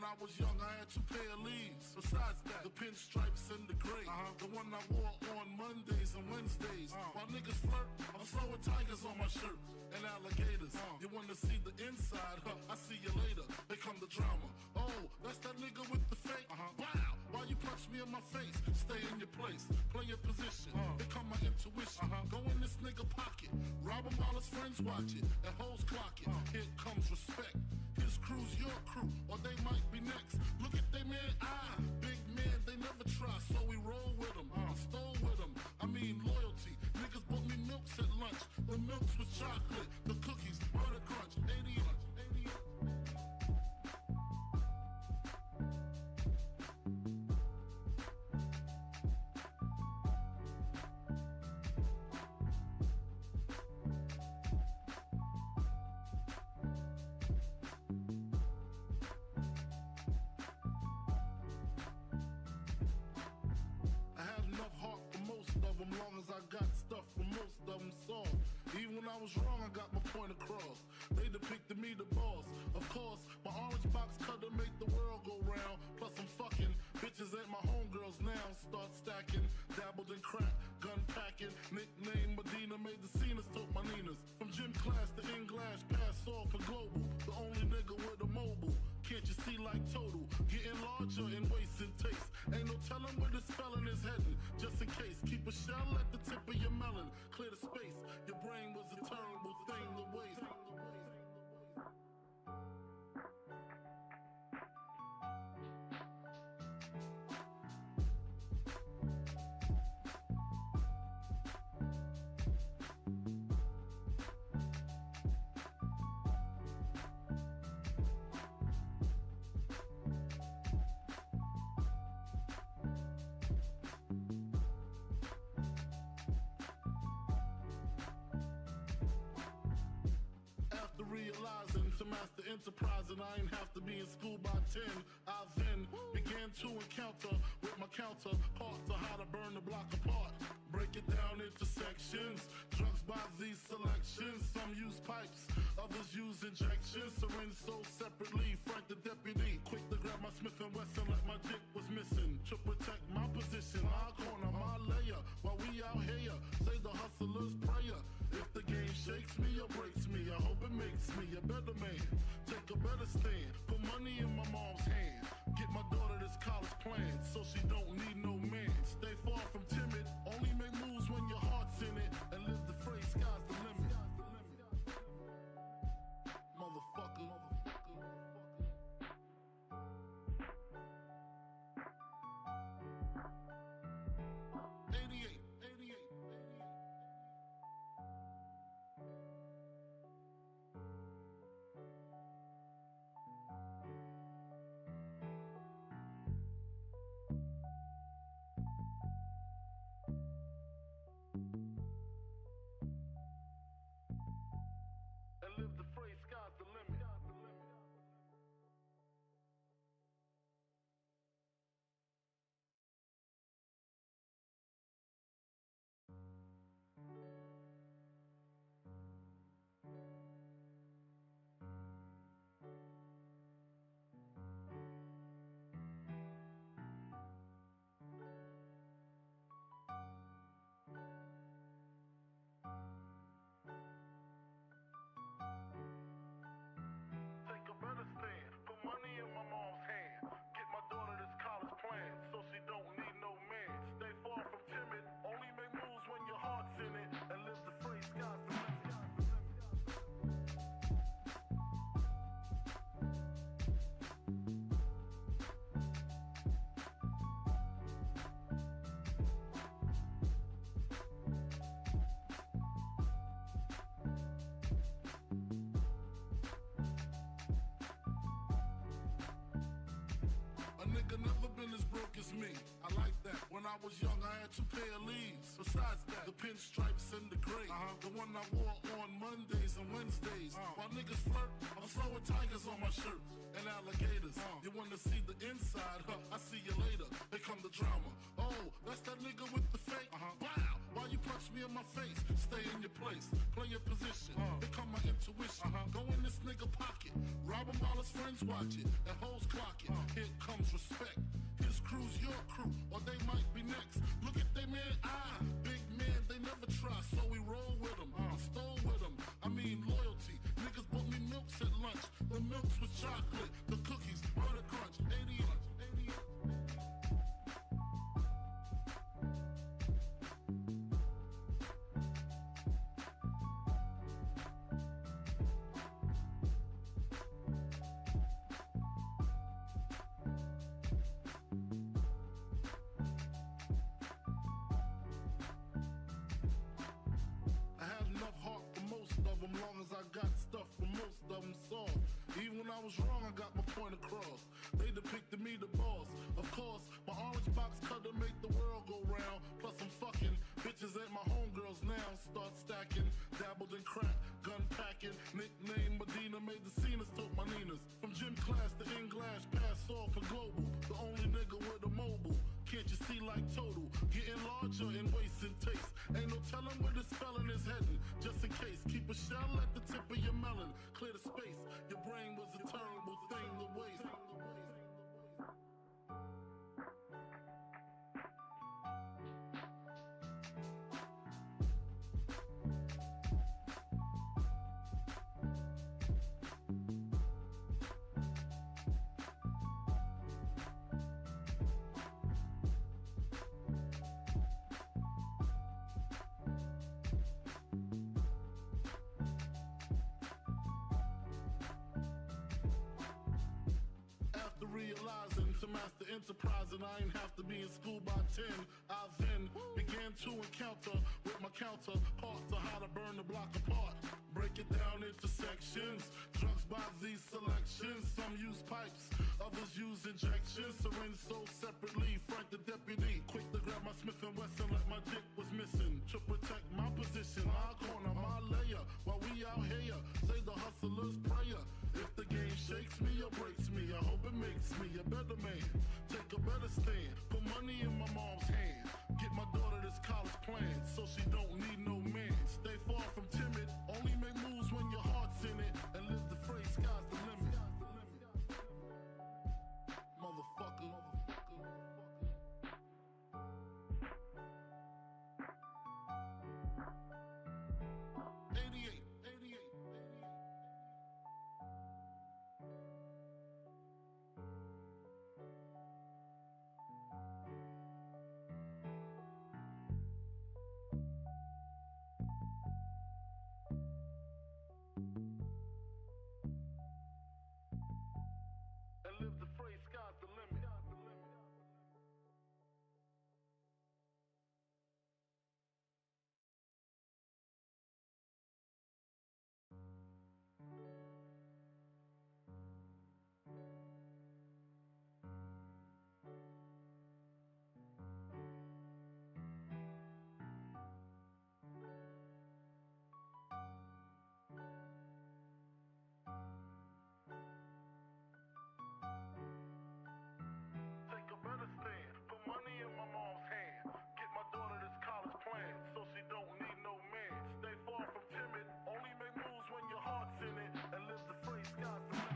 When I was young, I had 2 pair of leaves. Besides that, the pinstripes and the gray. The one I wore on Mondays and Wednesdays. While niggas flirt, I'm sewing tigers on my shirt and alligators. You wanna see the inside? I see you later. Here come the drama. Oh, that's that nigga with the fake. Wow, why you punch me in my face? Stay in your place, play your position. Here come my intuition. Go in this nigga pocket, rob him while his friends watch it, and hoes clock it. Here comes respect. His crew's your crew, or they might be next. Look at they man, big man, they never try, so we roll with them. I stole with them, I mean loyalty. Niggas bought me milks at lunch. The milks with chocolate, the cookies, butter crunch, 88. Long as I got stuff for most of them soft. Even when I was wrong, I got my point across. They depicted me the boss. Of course, my orange box cutter make the world go round. Plus I'm fucking bitches ain't my homegirls now. Start stacking, dabbled in crack, gun packing. Nickname Medina, made the scenes, took my Ninas. From gym class to in-glass, pass off for global. The only nigga with a mobile. Can't you see like total? Getting larger in waist and taste. Ain't no telling where this felon is heading. Just in case, keep a shell at the tip of your melon. Clear the space. Your brain was a terrible thing to waste. Realizing to master enterprise, and I ain't have to be in school by 10. I then began to encounter with my counterparts on how to burn the block apart. Break it down into sections. Drugs by these selections. Some use pipes, others use injections. Syringe sold separately. Frank the deputy, quick to grab my Smith & Wesson like my dick was missing. To protect my position, my corner, my layer. While we out here, say the hustler's prayer. If the game shakes me or breaks me, I hope it makes me a better man. Take a better stand. Put money in my mom's hand. Get my daughter this college plan, so she don't need no man. Stay far from timid. Only make moves when your heart's in it. And live the phrase, sky's the limit. Motherfucker. 88. And live the phrase, sky's the limit. Put money in my mom's hand. Get my daughter this college plan, so she don't need no man. Stay far from timid. Only make moves when your heart's in it. And live the phrase, sky's the limit. Never been as broke as me. I like that. When I was young, I had 2 pair of leaves. Besides that, the pinstripes and the gray. The one I wore on Mondays and Wednesdays. While niggas flirt, I'm sewing tigers on my shirt and alligators. You wanna see the inside? I see you later. Here come the drama. Oh, that's that nigga with the fake. Wow, why you punch me in my face? Stay in your place, play your position. Here come my intuition. Go in this nigga pocket. Rob him while his friends watch it, and hoes clock it. Here comes respect. His crew's your crew, or they might be next. Look at they man, big man, they never try, so we roll with them, stole with them. I mean loyalty. Niggas bought me milks at lunch. The milks with chocolate, the cookies, butter crunch, 88. Long as I got stuff for most of them soft. Even when I was wrong, I got my point across. They depicted me the boss. Of course, my orange box cutter make the world go round. Plus I'm fucking bitches ain't my homegirls now. Start stacking, dabbled in crack, gun packing. Nickname Medina, made the scenes, took my Ninas. From gym class to in-glass, pass off for global. The only nigga with a mobile. Can't you see like total? Getting larger in waist and taste. Ain't no telling where this felon is heading. Just in case, keep a shell at the tip of your melon. Clear the space. Your brain was a terrible thing to waste. Realizing to master enterprise and I ain't have to be in school by 10. I then began to encounter with my counterparts on how to burn the block apart. Break it down into sections. Drugs by these selections. Some use pipes, others use injections. Syringe sold separately. Frank the deputy, quick to grab my Smith & Wesson like my dick was missing. To protect my position, my corner, my layer. While we out here, say the hustler's prayer. If the game shakes me or breaks me, I hope it makes me a better man. Take a better stand, put money in my mom's hand. Get my daughter this college plan, so she don't need no man. Stay far from timid, only make moves when your heart's in it. And live the phrase, sky's the limit. Motherfucker. 88. And live the phrase, sky's the limit. Take a better stand, put money in my mom's hand. Get my daughter this college plan, so she don't need no man. Stay far from timid, only make moves when your heart's in it. And live the phrase, sky's the limit.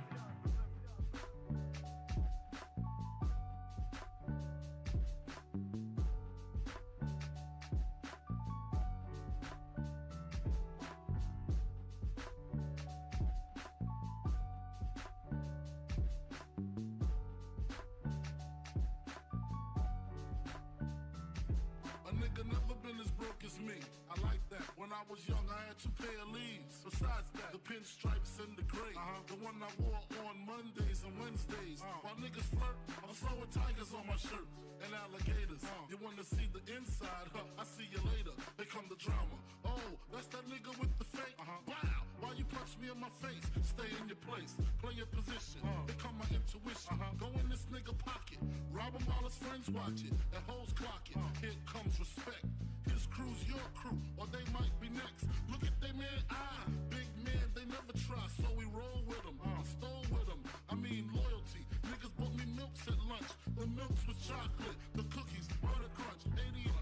A nigga never been as broke as me. I like that. When I was young, I had 2 pair of leaves. Besides that, the pinstripes and the gray. The one I wore on Mondays and Wednesdays. While niggas flirt, I'm throwing tigers on my shirt and alligators. You wanna see the inside? I see you later. They come the drama. Oh, that's that nigga with the fake. Wow, why you punch me in my face? Stay in your place, play your position. Here come my intuition. Go in this nigga pocket, rob him while his friends watch it, and hoes clock it. Here comes respect. His crew's your crew, or they might be next. Look at they man, big man, they never try, so we roll with them, stole with them. I mean loyalty. Niggas bought me milks at lunch. The milks with chocolate, the cookies, butter crunch, 88.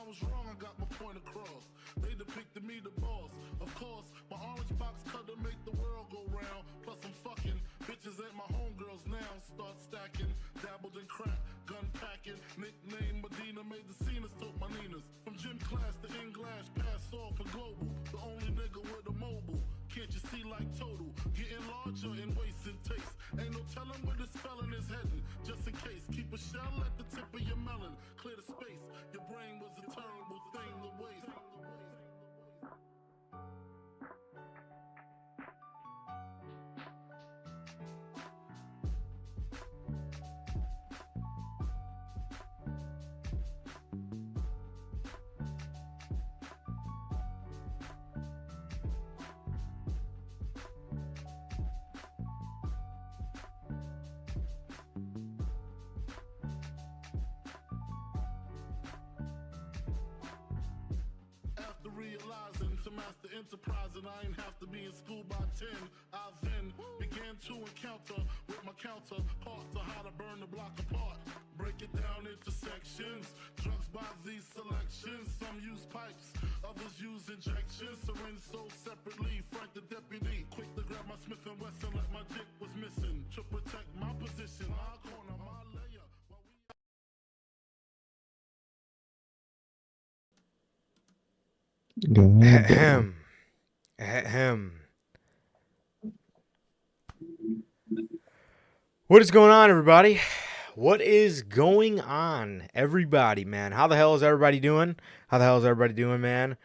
was wrong, I got my point across. They depicted me the boss. Of course, my orange box cutter make the world go round. Plus I'm fucking bitches ain't my homegirls now. Start stacking, dabbled in crack, gun packing. Nickname Medina, made the scenes, took my Ninas. From gym class to in-glass, pass off for global. The only nigga with a mobile. Can't you see like total? Getting larger in waist and taste. Ain't no telling where the spelling is heading. Just in case, keep a shell at the tip of your melon. Clear the space. Your brain was a terrible thing to waste. Realizing to master enterprise and I ain't have to be in school by 10. I then began to encounter with my counterparts to how to burn the block apart. Break it down into sections. Drugs by these selections. Some use pipes, others use injections. Syringe sold separately. Frank the deputy, quick to grab my Smith and Wesson like my dick was missing. To protect my position, my corner, my layer. Go ahead. Ahem. What is going on, everybody? What is going on, everybody, man? How the hell is everybody doing? How the hell is everybody doing, man?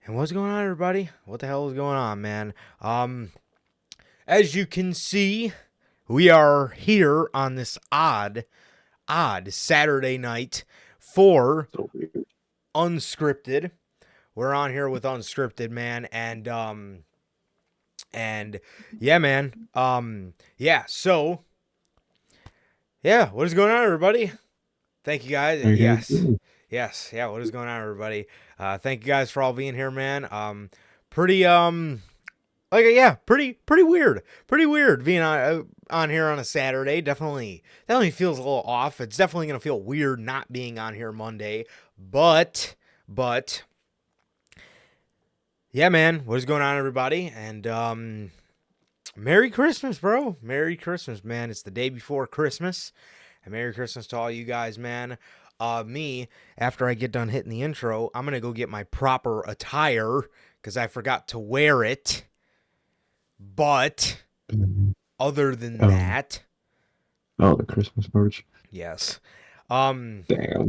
And what's going on, everybody? What the hell is going on, man? As you can see, we are here on this odd Saturday night for Unscripted. We're on here with Unscripted, man, and yeah, man, so, what is going on, everybody? Thank you, guys. Yes, what is going on, everybody? Thank you guys for all being here, man. Pretty weird being on here on a Saturday. Definitely feels a little off. It's definitely gonna feel weird not being on here Monday, but. Yeah, man, what is going on, everybody? And Merry Christmas, bro. Merry Christmas, man. It's the day before Christmas. And Merry Christmas to all you guys, man. Me, after I get done hitting the intro, I'm going to go get my proper attire because I forgot to wear it. But other than that... Oh, the Christmas merch. Yes. Damn.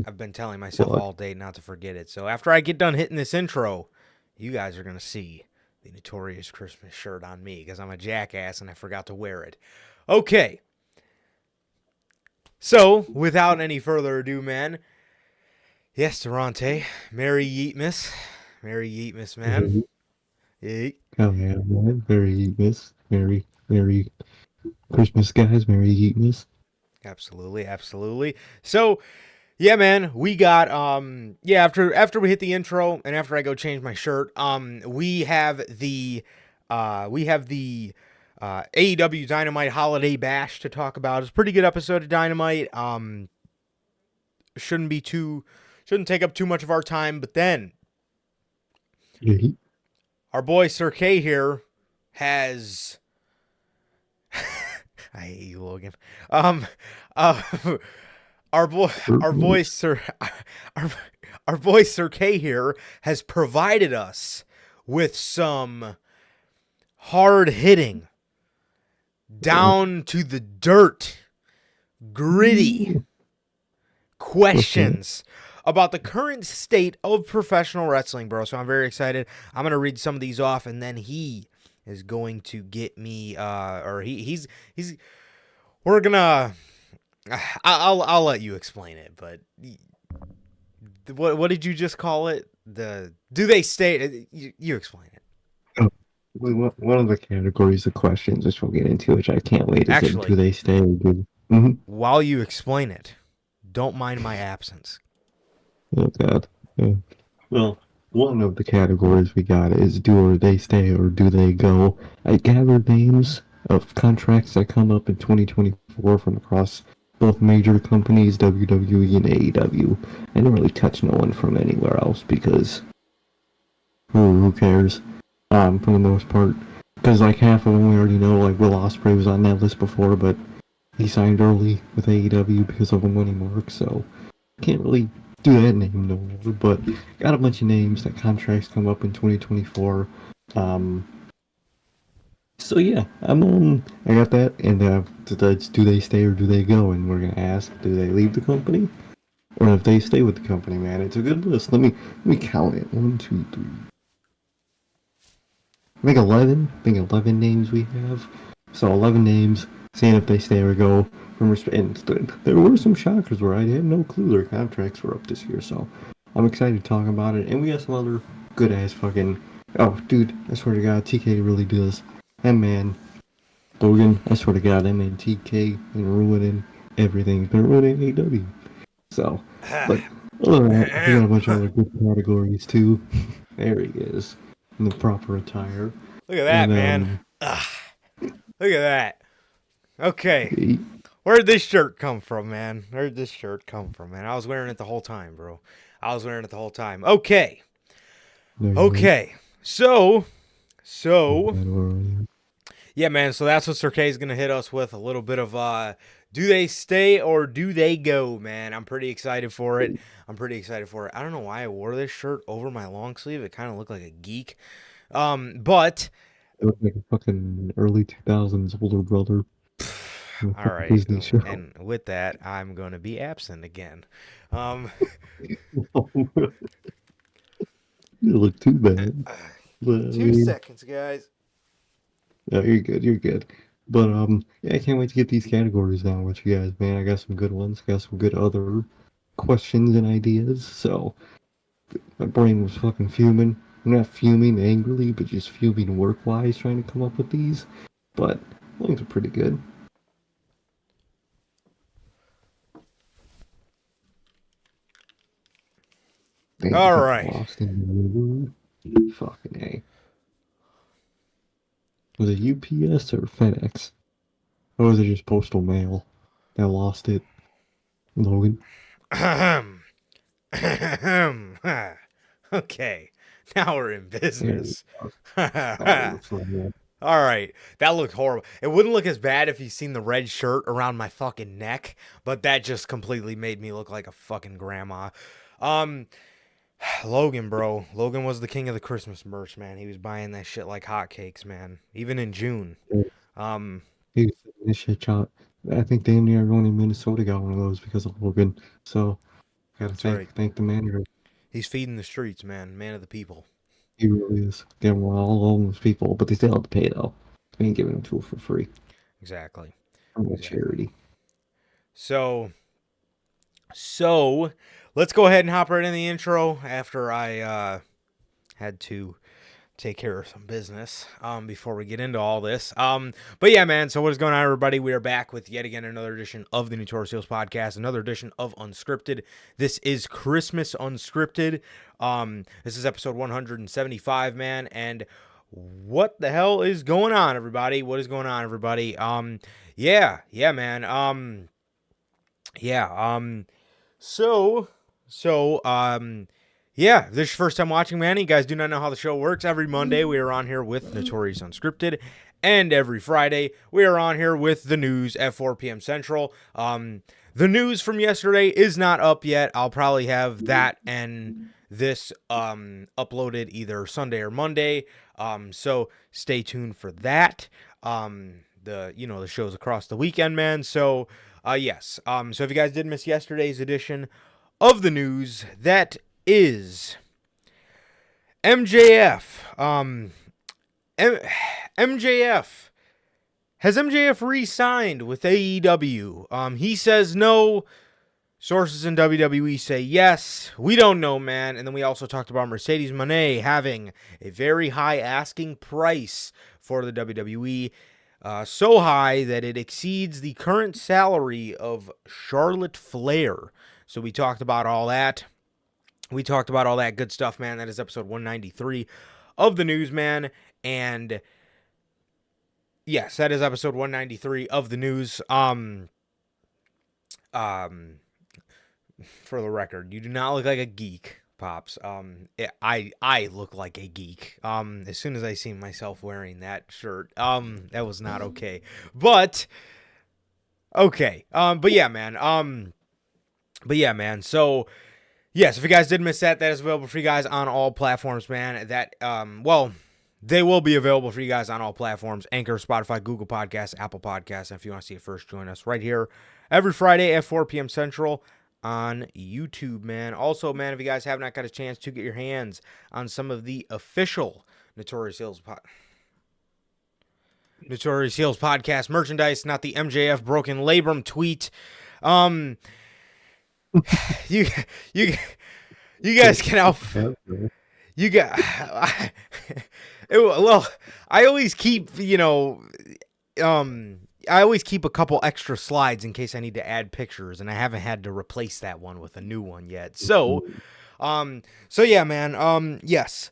I've been telling myself all day not to forget it. So after I get done hitting this intro... you guys are going to see the Notorious Christmas shirt on me because I'm a jackass and I forgot to wear it. Okay. So, without any further ado, man. Yes, Durante. Merry Yeetmas. Merry Yeetmas, man. Yeet. Oh, yeah, man. Merry Yeetmas. Merry Christmas, guys. Merry Yeetmas. Absolutely. So... yeah, man, we got, after we hit the intro and after I go change my shirt, we have the AEW Dynamite Holiday Bash to talk about. It's a pretty good episode of Dynamite. Shouldn't take up too much of our time, but then our boy Sir K here has, I hate you, Logan. Our boy Sir K here has provided us with some hard-hitting, down to the dirt, gritty questions about the current state of professional wrestling, bro. So I'm very excited. I'm gonna read some of these off, and then he is going to get me, we're gonna. I'll let you explain it, but what did you just call it? Do they stay? You explain it. Oh, one of the categories of questions, which we'll get into, which I can't wait, is do they stay? While you explain it, don't mind my absence. Oh, God. Yeah. Well, one of the categories we got is do they stay or do they go? I gathered names of contracts that come up in 2024 from across both major companies, WWE and AEW. I didn't really touch no one from anywhere else because who cares? For the most part, because like half of them we already know. Like Will Ospreay was on that list before, but he signed early with AEW because of a money mark, so can't really do that name no more. But got a bunch of names that contracts come up in 2024. So yeah, I got that, and do they stay or do they go? And we're gonna ask, do they leave the company, or if they stay with the company? Man, it's a good list. Let me count it. 1, 2, 3. I think 11. I think 11 names we have. So 11 names. Seeing if they stay or go. And there were some shockers where I had no clue their contracts were up this year. So I'm excited to talk about it. And we got some other good ass fucking. Oh, dude, I swear to God, TK really does. And man, Logan, I swear to God, that man TK and ruining everything. He's been ruining AEW. So, but other than that, we got a bunch of other good categories too. There he is, in the proper attire. Look at that, And man. Look at that. Okay. he- Where'd this shirt come from, man? Where'd this shirt come from, man? I was wearing it the whole time, bro. I was wearing it the whole time. Okay. there he is. Okay. So, And we're- yeah, man. So that's what Sir K is going to hit us with. A little bit of, do they stay or do they go, man? I'm pretty excited for it. I don't know why I wore this shirt over my long sleeve. It kind of looked like a geek. But It looked like a fucking early 2000s older brother. all right. Disney show. And with that, I'm going to be absent again. You look too bad. But, I 2 mean, seconds, guys. no, you're good. But yeah, I can't wait to get these categories down with you guys, man. I got some good ones, got some good other questions and ideas. So my brain was fucking fuming. I'm not fuming angrily, but just fuming work-wise trying to come up with these. But I think they're pretty good. Damn, All I got right. lost in the fucking A. Was it UPS or FedEx? Or was it just postal mail that lost it? Logan? Okay, now we're in business. Oh, funny. All right, that looked horrible. It wouldn't look as bad if you seen the red shirt around my fucking neck, but that just completely made me look like a fucking grandma. Logan, bro. Logan was the king of the Christmas merch, man. He was buying that shit like hotcakes, man. Even in June. He was sending this shit out. I think damn near everyone in Minnesota got one of those because of Logan. So, gotta That's thank right. thank the manager. He's feeding the streets, man. Man of the people. He really is. Getting all those people, but they still have to pay though. We ain't giving them to it for free. Exactly. From a Exactly. charity. So let's go ahead and hop right in the intro after I had to take care of some business before we get into all this. But yeah, man, so what is going on, everybody? We are back with yet again another edition of the Notorious podcast, another edition of Unscripted. This is Christmas Unscripted. This is episode 175, man, and what the hell is going on, everybody? What is going on, everybody? Yeah, man. Yeah, if this is your first time watching, man, you guys do not know how the show works. Every Monday, we are on here with Notorious Unscripted, and every Friday, we are on here with the news at 4 p.m. Central. The news from yesterday is not up yet. I'll probably have that and this uploaded either Sunday or Monday. So stay tuned for that. The shows across the weekend, man. So yes. So if you guys did miss yesterday's edition of the news, that is MJF. MJF. Has MJF re-signed with AEW? He says no. Sources in WWE say yes. We don't know, man. And then we also talked about Mercedes Moné having a very high asking price for the WWE. So high that it exceeds the current salary of Charlotte Flair. So we talked about all that. We talked about all that good stuff, man. That is episode 193 of the news, man. And yes, that is episode 193 of the news. For the record, you do not look like a geek, Pops. I look like a geek. As soon as I see myself wearing that shirt, that was not okay. But okay. But yeah, man. So yes, if you guys did miss that, that is available for you guys on all platforms, man. They will be available for you guys on all platforms: Anchor, Spotify, Google Podcasts, Apple Podcasts. And if you want to see it first, join us right here every Friday at 4 p.m. Central on YouTube, man. Also, man, if you guys have not got a chance to get your hands on some of the official Notorious Heels podcast merchandise, not the MJF broken labrum tweet, you guys can help. You got. I always keep, I always keep a couple extra slides in case I need to add pictures, and I haven't had to replace that one with a new one yet. So yeah, man. Yes.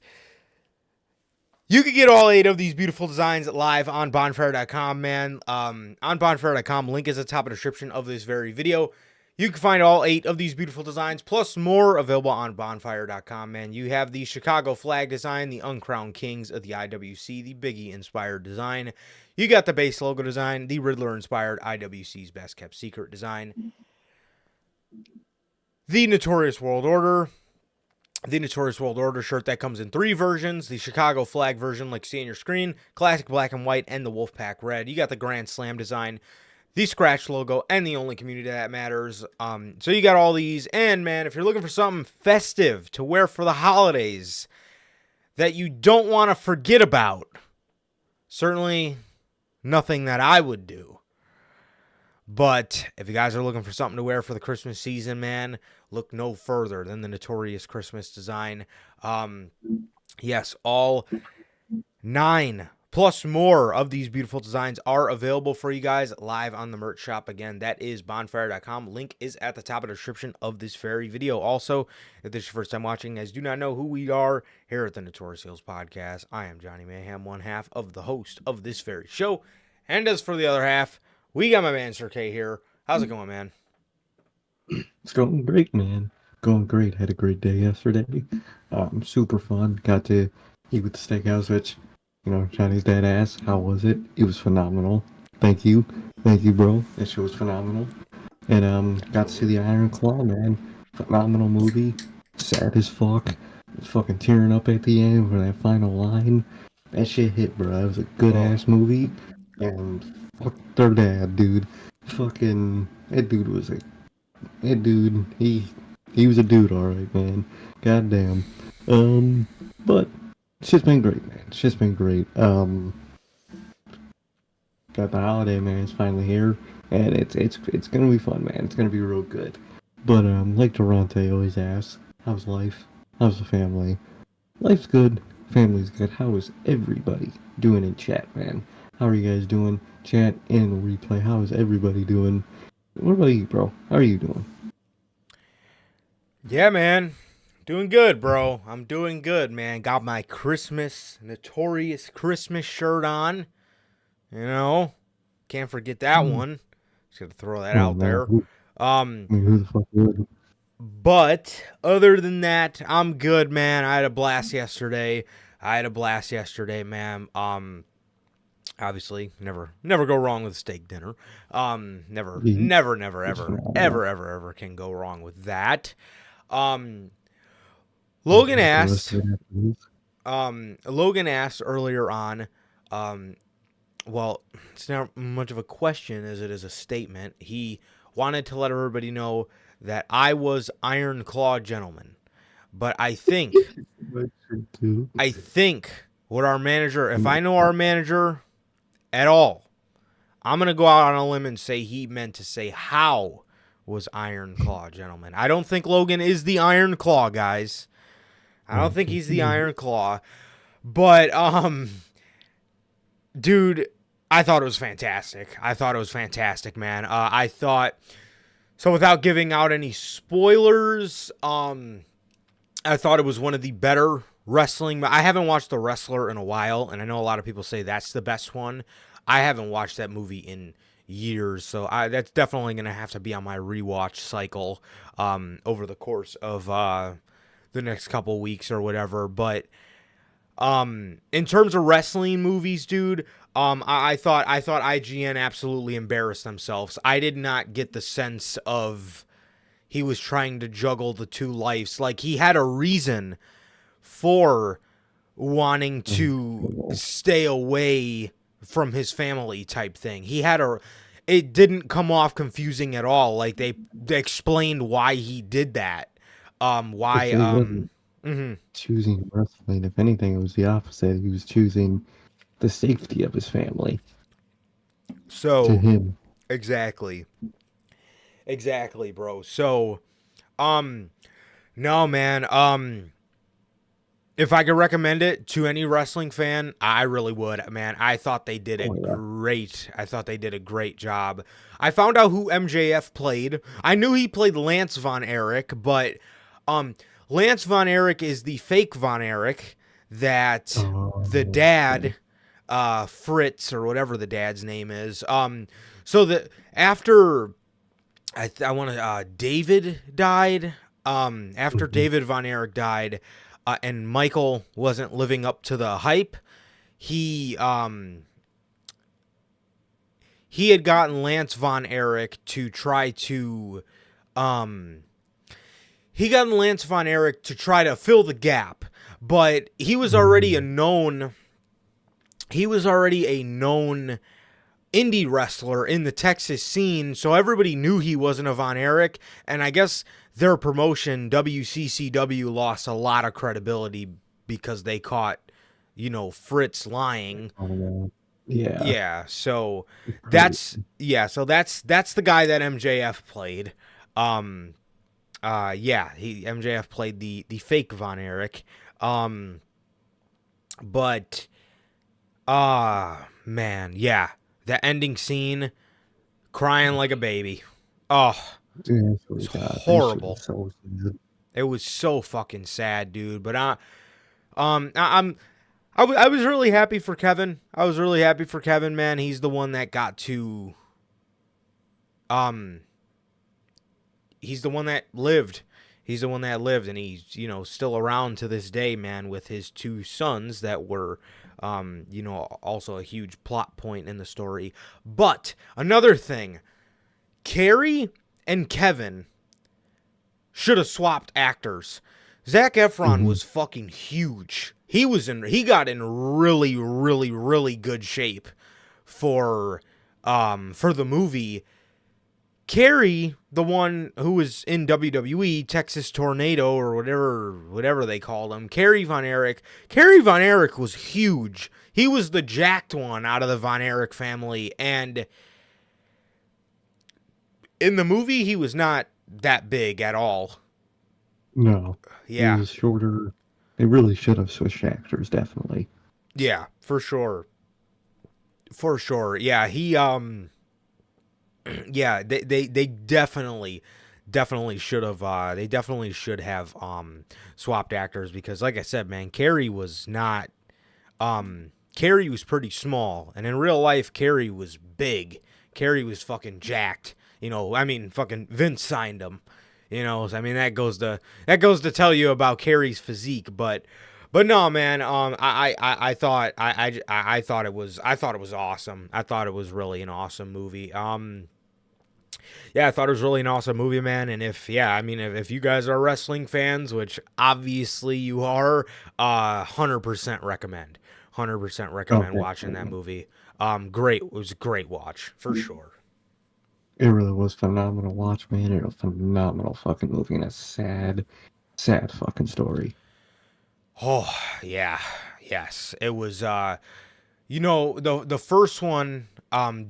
You can get all 8 of these beautiful designs live on bonfire.com, man. On bonfire.com, link is at the top of the description of this very video. You can find all 8 of these beautiful designs, plus more, available on bonfire.com, man. You have the Chicago flag design, the Uncrowned Kings of the IWC, the Biggie-inspired design. You got the base logo design, the Riddler-inspired IWC's Best Kept Secret design. The Notorious World Order. The Notorious World Order shirt that comes in 3 versions. The Chicago flag version, like you see on your screen, classic black and white, and the Wolfpack red. You got the Grand Slam design, the Scratch logo, and the only community that matters. So you got all these. And, man, if you're looking for something festive to wear for the holidays that you don't want to forget about, certainly nothing that I would do. But if you guys are looking for something to wear for the Christmas season, man, look no further than the Notorious Christmas design. Yes, all 9 plus more of these beautiful designs are available for you guys live on the merch shop. Again, that is bonfire.com. Link is at the top of the description of this very video. Also, if this is your first time watching, guys, do not know who we are here at the Notorious Heels Podcast. I am Johnny Mayhem, one half of the host of this very show. And as for the other half, we got my man Sir K here. How's it going, man? It's going great, man. Going great. Had a great day yesterday. Super fun. Got to eat with the steakhouse, which, Johnny's dead ass. How was it? It was phenomenal. Thank you, bro. That show was phenomenal. And got to see the Iron Claw, man. Phenomenal movie. Sad as fuck. Fucking tearing up at the end for that final line. That shit hit, bro. It was a good ass movie. And fuck their dad, dude. Fucking that dude was he was a dude, alright, man. Goddamn. But it's just been great, man. It's just been great. Got the holiday, man. It's finally here, and it's gonna be fun, man. It's gonna be real good. But like Durante always asks, how's life? How's the family? Life's good. Family's good. How is everybody doing in chat, man? How are you guys doing? Chat and replay. How is everybody doing? What about you, bro? How are you doing? Yeah, man. Doing good, bro. I'm doing good, man. Got my Notorious Christmas shirt on. Can't forget that one. Just got to throw that out there. Who the fuck would? But other than that, I'm good, man. I had a blast yesterday. Man. Obviously, never go wrong with a steak dinner. Never can go wrong with that. Logan asked earlier on, well, it's not much of a question as it is a statement. He wanted to let everybody know that I was Iron Claw Gentleman. But I think what our manager, if I know our manager at all, I'm going to go out on a limb and say he meant to say how was Iron Claw Gentleman. I don't think Logan is the Iron Claw, guys. I don't think he's the Iron Claw. But, dude, I thought it was fantastic. Man. I thought, so without giving out any spoilers, I thought it was one of the better wrestling. I haven't watched The Wrestler in a while, and I know a lot of people say that's the best one. I haven't watched that movie in years. So that's definitely going to have to be on my rewatch cycle over the course of the next couple weeks or whatever. But in terms of wrestling movies, dude, I thought IGN absolutely embarrassed themselves. I did not get the sense of he was trying to juggle the two lives. Like, he had a reason for wanting to stay away from his family type thing. It didn't come off confusing at all. Like, they explained why he did that. Why, He wasn't choosing wrestling. If anything, it was the opposite. He was choosing the safety of his family. So, to him. Exactly, bro. So, no, man, if I could recommend it to any wrestling fan, I really would, man. I thought they did great. I thought they did a great job. I found out who MJF played. I knew he played Lance Von Erich, but Lance Von Erich is the fake Von Erich that the dad, Fritz or whatever the dad's name is. So after David died. After David Von Erich died. And Michael wasn't living up to the hype. He had gotten Lance Von Erich to try to fill the gap, but he was already a known indie wrestler in the Texas scene, so everybody knew he wasn't a Von Erich, and I guess their promotion, WCCW, lost a lot of credibility because they caught, Fritz lying. Yeah. Yeah, so that's the guy that MJF played. MJF played the fake Von Erich. But man, yeah. The ending scene, crying like a baby. Oh, dude, it was horrible. It was so fucking sad, dude. But I was really happy for Kevin. Man. He's the one that got to. He's the one that lived. And he's still around to this day, man. With his two sons that were. Also a huge plot point in the story. But another thing, Carrie and Kevin should have swapped actors. Zac Efron was fucking huge. He got in really, really, really good shape for the movie. Carrie, the one who was in WWE, Texas Tornado or whatever they called him, Kerry Von Erich was huge. He was the jacked one out of the Von Erich family, and in the movie he was not that big at all. No. Yeah. He was shorter. They really should have switched actors, definitely. Yeah, for sure. Yeah, he yeah, they definitely should have swapped actors, because like I said, man, Carrie was pretty small, and in real life Carrie was big. Carrie was fucking jacked. Fucking Vince signed him. That goes to tell you about Carrie's physique, but no, man. I thought it was awesome. I thought it was really an awesome movie. Yeah, I thought it was really an awesome movie, man. And if you guys are wrestling fans, which obviously you are, 100% recommend. 100% recommend watching that movie. Great. It was a great watch for sure. It really was phenomenal watch, man. It was a phenomenal fucking movie and a sad, sad fucking story. Oh, yeah. Yes. It was, the first one,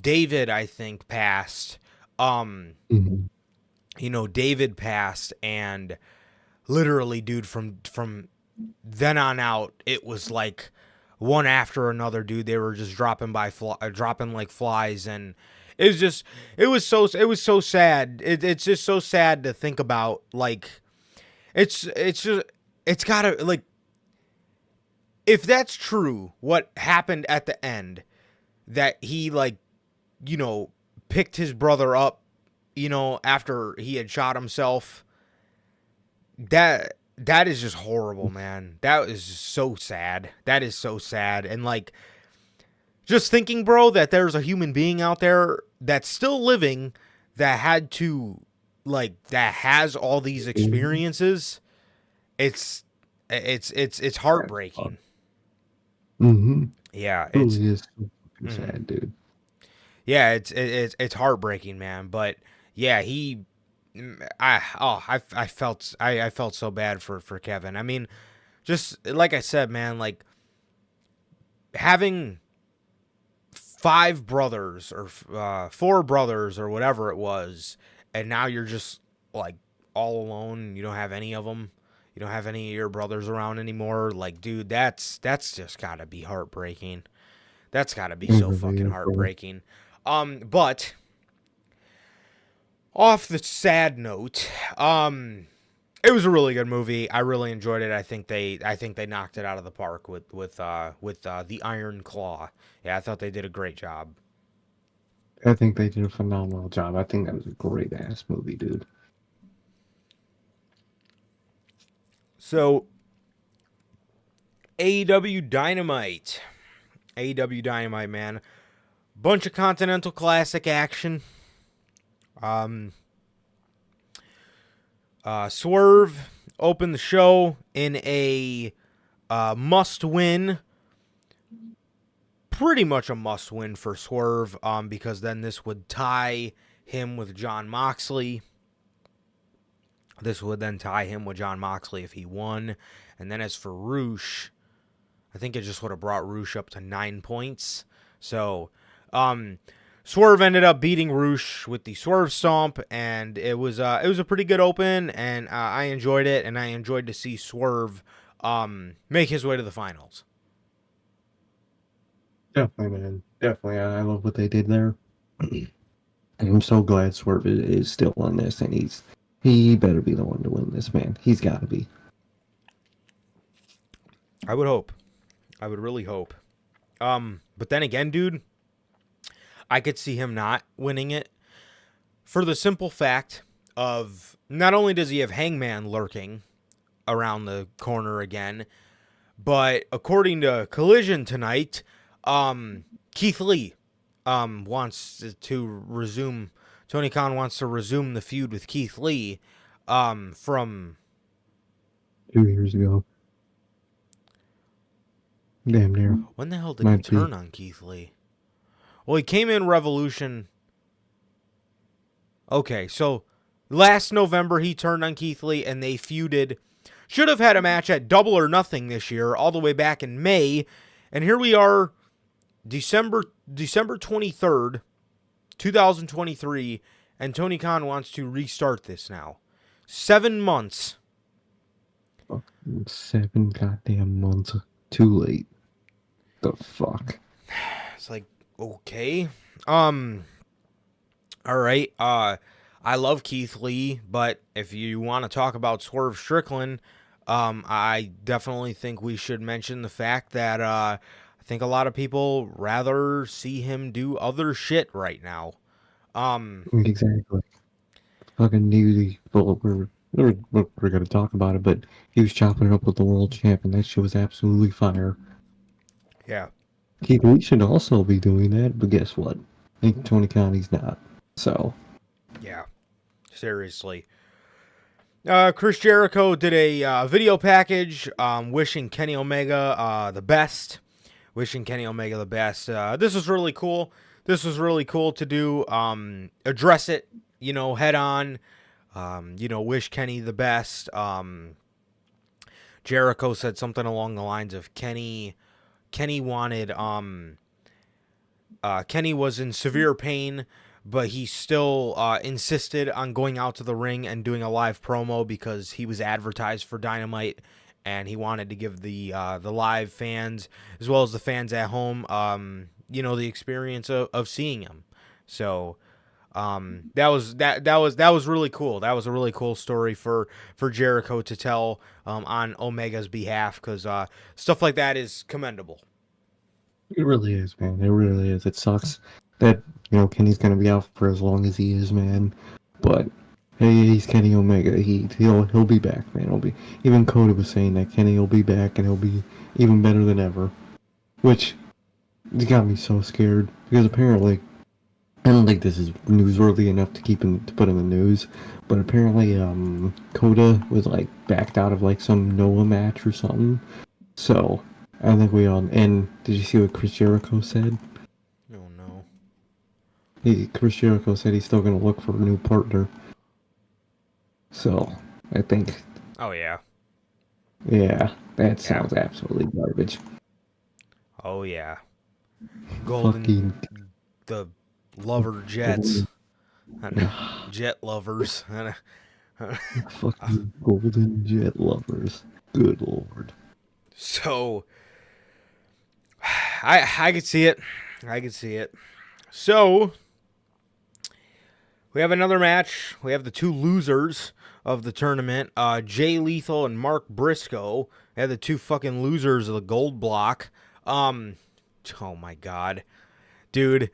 David, I think, passed. David passed, and literally, dude, from then on out, it was like one after another, dude. They were just dropping like flies, and it was so sad. It's just so sad to think about. Like, it's gotta, like, if that's true, what happened at the end, that he, like, picked his brother up, after he had shot himself. That is just horrible, man. That is just so sad. That is so sad. And like, just thinking, bro, that there's a human being out there that's still living that had to, like, that has all these experiences. It's heartbreaking. Mm-hmm. Yeah, It really is so fucking sad, dude. Yeah, it's heartbreaking, man. But yeah, I felt so bad for Kevin. I mean, just like I said, man, like having 5 brothers or 4 brothers or whatever it was, and now you're just like all alone. You don't have any of them. You don't have any of your brothers around anymore. Like, dude, that's just gotta be heartbreaking. That's gotta be so fucking heartbreaking. But off the sad note, it was a really good movie. I really enjoyed it. I think they knocked it out of the park with the Iron Claw. Yeah, I thought they did a great job. I think they did a phenomenal job. I think that was a great ass movie, dude. So, AEW Dynamite. AEW Dynamite, man. Bunch of Continental Classic action. Swerve opened the show in a must-win. Pretty much a must-win for Swerve, because then this would tie him with Jon Moxley. This would then tie him with Jon Moxley if he won. And then as for Roosh, I think it just would have brought Roosh up to 9 points. So, Swerve ended up beating Roosh with the Swerve Stomp, and it was a pretty good open, and I enjoyed it, and I enjoyed to see Swerve make his way to the finals. Definitely, man. Definitely. I love what they did there. And I'm so glad Swerve is still on this, and he better be the one to win this, man. He's got to be. I would hope. I would really hope. But then again, dude, I could see him not winning it for the simple fact of not only does he have Hangman lurking around the corner again, but according to Collision tonight, Keith Lee wants to resume. Tony Khan wants to resume the feud with Keith Lee from 2 years ago. Damn near. When the hell did he turn on Keith Lee? Well, he came in Revolution. Okay, so last November he turned on Keith Lee and they feuded. Should have had a match at Double or Nothing this year, all the way back in May. And here we are, December 23rd, 2023, and Tony Khan wants to restart this now. 7 months. 7 goddamn months. Too late. The fuck? It's like, okay. All right. I love Keith Lee, but if you want to talk about Swerve Strickland, I definitely think we should mention the fact that I think a lot of people rather see him do other shit right now. Exactly. Fucking newsy. Well, we're going to talk about it, but he was chopping it up with the world champ, and that shit was absolutely fire. Yeah. Keith Lee should also be doing that, but guess what? I think Tony Khan, he's not. So. Yeah. Seriously. Chris Jericho did a video package wishing Kenny Omega the best. Wishing Kenny Omega the best. This was really cool. This was really cool to do. Address it, head on. Wish Kenny the best. Jericho said something along the lines of Kenny wanted, Kenny was in severe pain, but he still insisted on going out to the ring and doing a live promo because he was advertised for Dynamite, and he wanted to give the live fans as well as the fans at home, the experience of seeing him. So that was really cool. That was a really cool story for Jericho to tell on Omega's behalf, because stuff like that is commendable. It really is, man. It really is. It sucks that Kenny's gonna be out for as long as he is, man. But hey, he's Kenny Omega. He'll be back, man. He'll be. Even Coda was saying that Kenny will be back and he'll be even better than ever. Which got me so scared because apparently I don't think this is newsworthy enough to put in the news, but apparently Coda was like backed out of like some Noah match or something. So I think we all. And did you see what Chris Jericho said? Oh no. Chris Jericho said he's still gonna look for a new partner. So I think. Oh yeah. Yeah, that sounds absolutely garbage. Oh yeah. Golden. The lover jets. Jet lovers. Fucking golden jet lovers. Good lord. So I could see it. I could see it. So we have another match. We have the two losers of the tournament. Jay Lethal and Mark Briscoe. They have the two fucking losers of the gold block. Oh my god. Dude.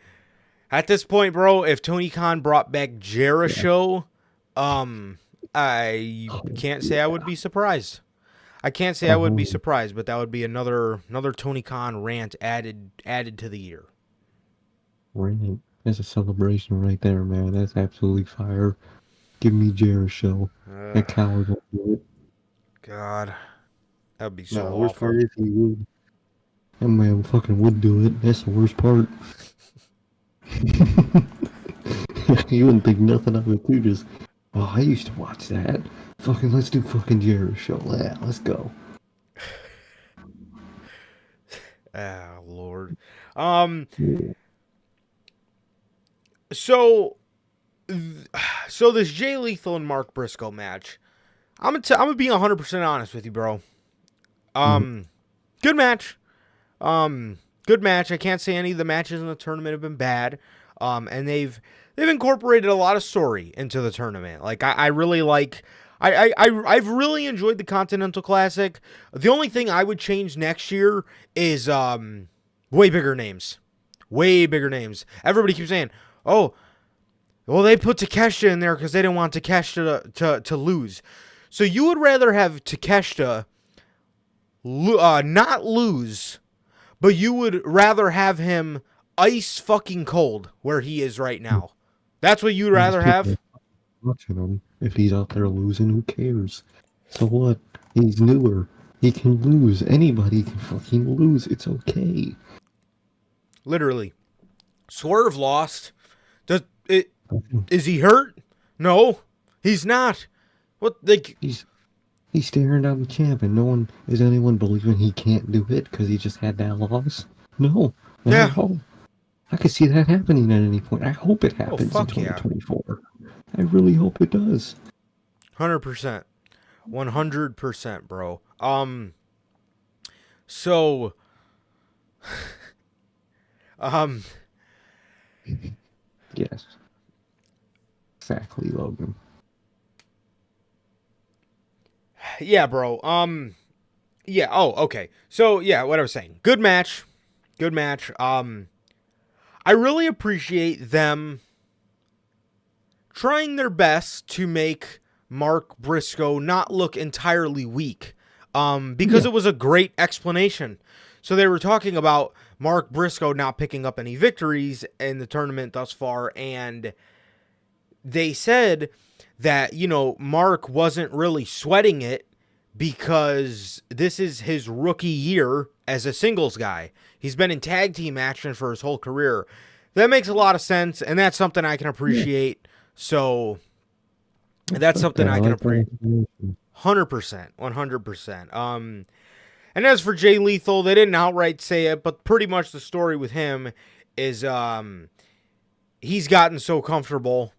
At this point, bro, if Tony Khan brought back Jericho, I can't say I would be surprised. I can't say I would be surprised, but that would be another Tony Khan rant added to the year. Rant. That's a celebration right there, man. That's absolutely fire. Give me Jericho. That coward won't do it. God. That would be so awful. Worst part is he would. That man fucking would do it. That's the worst part. You wouldn't think nothing of it too. Just, I used to watch that. Fucking, let's do fucking Jericho. Yeah, let's go. Ah, Lord. So this Jay Lethal and Mark Briscoe match, I'm gonna be 100% honest with you, bro. Good match. Good match. I can't say any of the matches in the tournament have been bad. And they've incorporated a lot of story into the tournament. Like I really like. I've really enjoyed the Continental Classic. The only thing I would change next year is way bigger names. Way bigger names. Everybody keeps saying, "Oh, well, they put Takeshita in there because they didn't want Takeshita to lose." So you would rather have Takeshita not lose, but you would rather have him ice fucking cold where he is right now. That's what you'd rather have? Watching him. If he's out there losing, who cares? So what? He's newer. He can lose. Anybody can fucking lose. It's okay. Literally. Swerve lost. Is he hurt? No, he's not. What? He's staring down the champ, and is anyone believing he can't do it because he just had that loss? No. Yeah. I could see that happening at any point. I hope it happens in 2024. Yeah. I really hope it does. 100%. 100%, bro. So yes. Exactly, Logan. Yeah, bro. Yeah, okay. So, yeah, what I was saying. Good match. Good match. I really appreciate them trying their best to make Mark Briscoe not look entirely weak. Because it was a great explanation. So they were talking about Mark Briscoe not picking up any victories in the tournament thus far, and they said that, Mark wasn't really sweating it because this is his rookie year as a singles guy. He's been in tag team action for his whole career. That makes a lot of sense, and that's something I can appreciate. So that's something I can appreciate. 100%. 100%. And as for Jay Lethal, they didn't outright say it, but pretty much the story with him is he's gotten so comfortable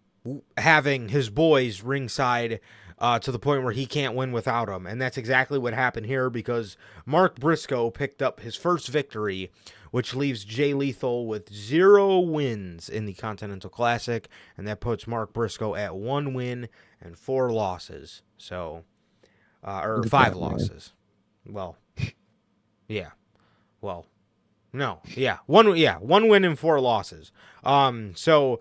having his boys ringside to the point where he can't win without them. And that's exactly what happened here, because Mark Briscoe picked up his first victory, which leaves Jay Lethal with 0 wins in the Continental Classic, and that puts Mark Briscoe at 1 win and 4 losses. So, or 5 losses. Well, yeah. Well, No. Yeah. One win and 4 losses. So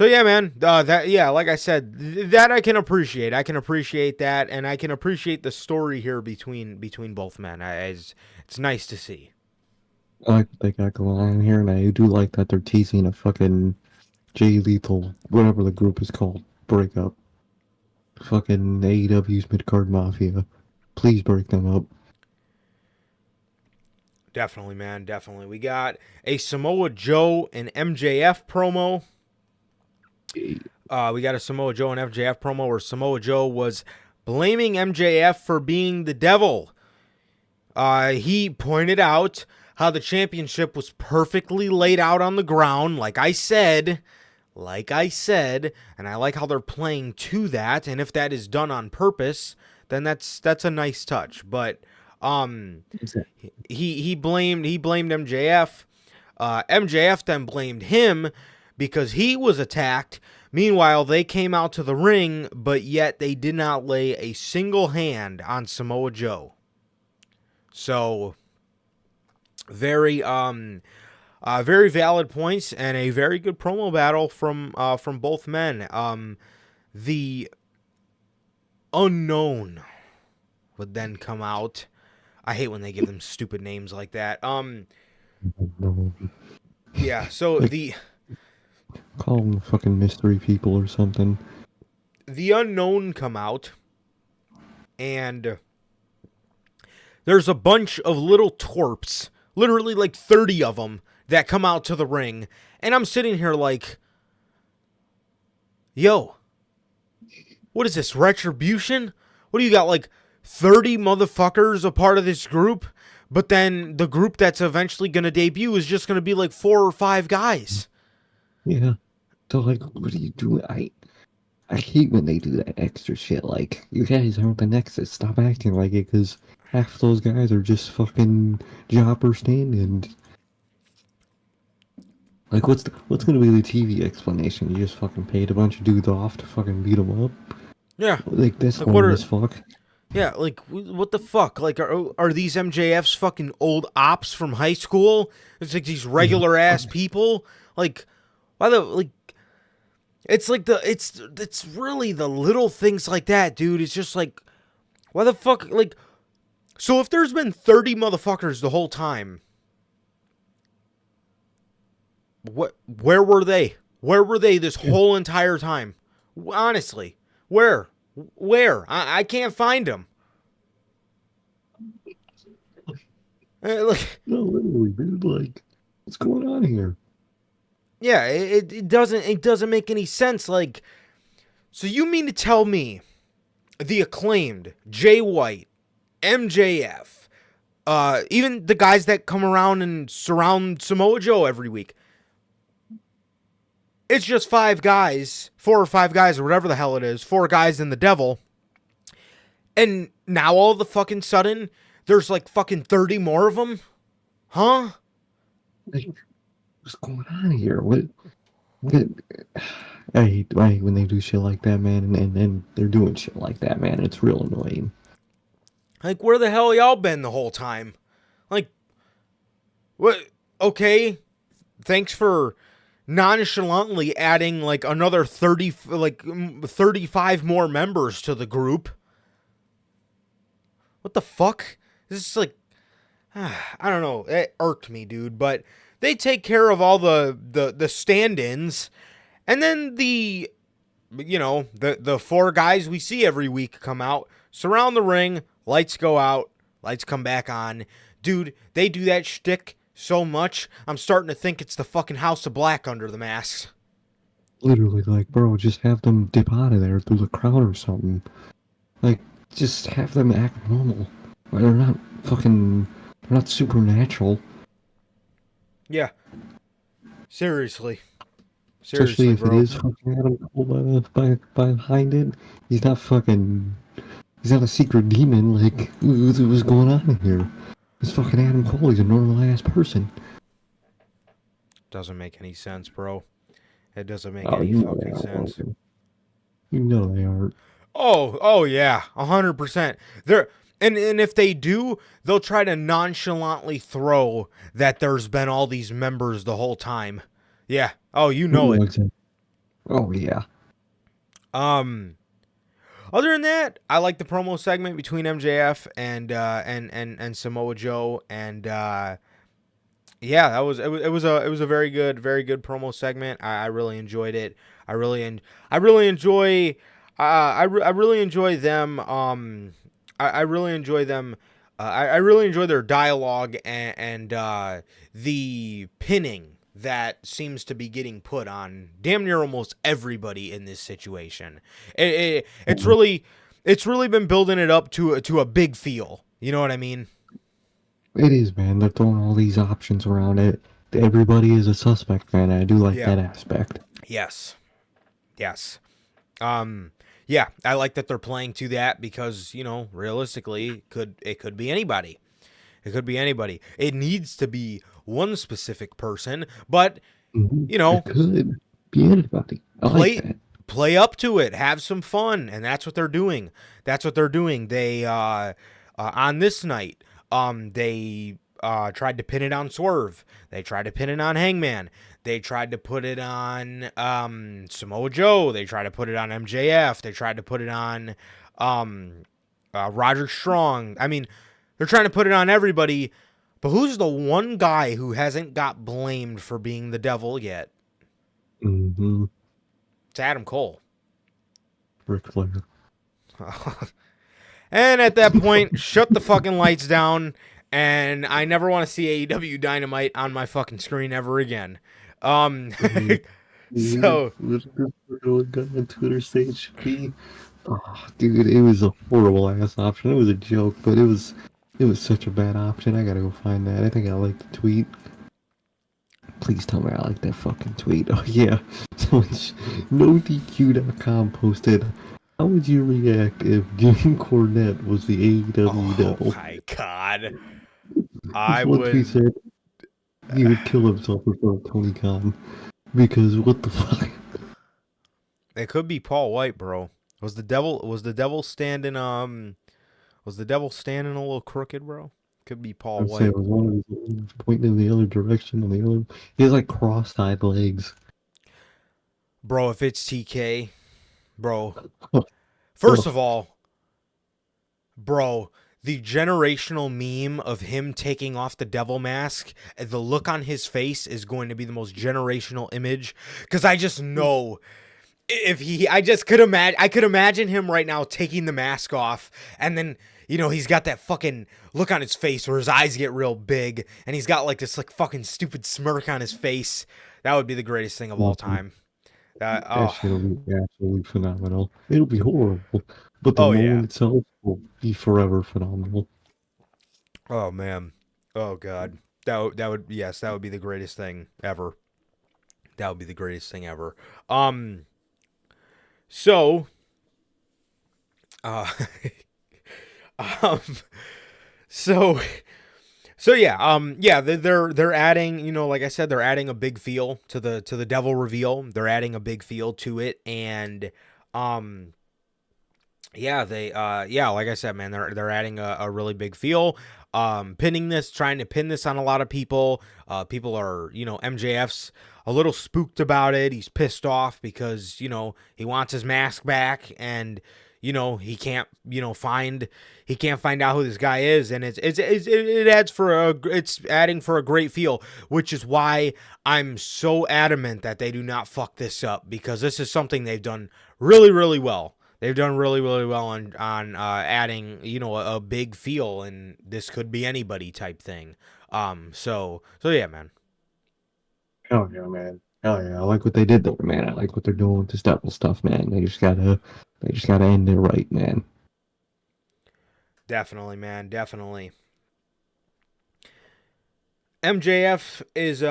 yeah, man. Like I said, that I can appreciate. I can appreciate that, and I can appreciate the story here between both men. It's nice to see. I like what they got going on here, and I do like that they're teasing a fucking Jay Lethal, whatever the group is called, breakup. Fucking AEW's Midcard Mafia. Please break them up. Definitely, man. Definitely. We got a Samoa Joe and MJF promo. We got a Samoa Joe and MJF promo where Samoa Joe was blaming MJF for being the devil. He pointed out how the championship was perfectly laid out on the ground, like I said, and I like how they're playing to that. And if that is done on purpose, then that's a nice touch. But he blamed MJF. MJF then blamed him because he was attacked. Meanwhile, they came out to the ring, but yet they did not lay a single hand on Samoa Joe. So, very valid points and a very good promo battle from both men. The Unknown would then come out. I hate when they give them stupid names like that. Yeah. So Call them fucking mystery people or something. The Unknown come out, and there's a bunch of little twerps, literally like 30 of them, that come out to the ring. And I'm sitting here like, yo, what is this, Retribution? What do you got, like 30 motherfuckers a part of this group? But then the group that's eventually going to debut is just going to be like 4 or 5 guys. Yeah. So, like, what are you doing? I hate when they do that extra shit. Like, you guys aren't the Nexus. Stop acting like it, because half those guys are just fucking jobber stand-ins. Like, what's gonna be the TV explanation? You just fucking paid a bunch of dudes off to fucking beat them up? Yeah. Like, that's lame as fuck. Yeah, like, what the fuck? Like, are these MJF's fucking old ops from high school? It's like these regular-ass people? Like, why the, like, it's like it's really the little things like that, dude. It's just like, why the fuck, like, so if there's been 30 motherfuckers the whole time, where were they? Where were they this whole entire time? Honestly, where? I can't find them. Like, No, literally, dude. Like, what's going on here? Yeah, it doesn't make any sense. Like, so you mean to tell me the Acclaimed, Jay White, MJF, even the guys that come around and surround Samoa Joe every week, it's just 5 guys, 4 or 5 guys, or whatever the hell it is, 4 guys and the devil, and now all of the fucking sudden there's like fucking 30 more of them? Huh? Like, what's going on here? What I hate when they do shit like that, man, and then they're doing shit like that, man. It's real annoying. Like, where the hell y'all been the whole time? Like, what? Okay, thanks for nonchalantly adding like another 35 more members to the group. What the fuck? This is like, I don't know. It irked me, dude. But they take care of all the stand-ins, and then the 4 guys we see every week come out, surround the ring, lights go out, lights come back on. Dude, they do that shtick so much, I'm starting to think it's the fucking House of Black under the masks. Literally, like, bro, just have them dip out of there through the crowd or something. Like, just have them act normal. They're not supernatural. Yeah. Seriously, Especially if bro. it is fucking Adam Cole behind it. He's not a secret demon. Like, what's going on here? It's fucking Adam Cole. He's a normal ass person. Doesn't make any sense, bro. It doesn't make any fucking sense. You know they aren't. Oh yeah, 100%. And if they do, they'll try to nonchalantly throw that there's been all these members the whole time. Yeah. Oh, you know it. Oh yeah. Other than that, I like the promo segment between MJF and Samoa Joe, and yeah, it was a very good promo segment. I really enjoyed it. I really enjoy I really enjoy them. I really enjoy them. I really enjoy their dialogue and the pinning that seems to be getting put on damn near almost everybody in this situation. It's really been building it up to a big feel. You know what I mean? It is, man. They're throwing all these options around it. Everybody is a suspect, man. I do like Yeah. that aspect. Yes. Yeah, I like that they're playing to that because, realistically, it could be anybody. It could be anybody. It needs to be one specific person, but It could be anybody. I like that. play up to it, have some fun, and that's what they're doing. They on this night, they tried to pin it on Swerve. They tried to pin it on Hangman. They tried to put it on Samoa Joe. They tried to put it on MJF. They tried to put it on Roger Strong. I mean, they're trying to put it on everybody. But who's the one guy who hasn't got blamed for being the devil yet? Mm-hmm. It's Adam Cole. Ric Flair. And at that point, shut the fucking lights down. And I never want to see AEW Dynamite on my fucking screen ever again. So on Twitter stage be. Oh, dude, it was a horrible ass option. It was a joke, but it was such a bad option. I gotta go find that. I think I like the tweet. Please tell me I like that fucking tweet. Oh yeah. NoDQ.com posted, how would you react if Jim Cornette was the AEW devil? Oh my god. He said he would kill himself in front of Tony Khan. Because what the fuck? It could be Paul White, bro. Was the devil standing a little crooked, bro? Could be Paul White. It was one of his pointing in the other direction. He has like cross-eyed legs. Bro, if it's TK, bro. First of all, bro, the generational meme of him taking off the devil mask, the look on his face is going to be the most generational image. Because I just know I could imagine him right now taking the mask off, and then, he's got that fucking look on his face where his eyes get real big, and he's got like this like fucking stupid smirk on his face. That would be the greatest thing of all time. That shit will be absolutely phenomenal. It'll be horrible, but the moment itself will be forever phenomenal. Oh man, oh god, that would be the greatest thing ever. That would be the greatest thing ever. So, they're adding, like I said, they're adding a big feel to the devil reveal. They're adding a big feel to it, and like I said, man, they're adding a really big feel. Trying to pin this on a lot of people. People are, MJF's a little spooked about it. He's pissed off because, he wants his mask back, and, he can't find out who this guy is, and it's adding for a great feel, which is why I'm so adamant that they do not fuck this up, because this is something they've done really, really well. They've done really, really well on adding, a big feel, and this could be anybody type thing. So yeah, man. Hell yeah, man. Hell yeah. I like what they did there, man. I like what they're doing with this devil stuff, man. They just gotta end it right, man. Definitely, man. Definitely. MJF is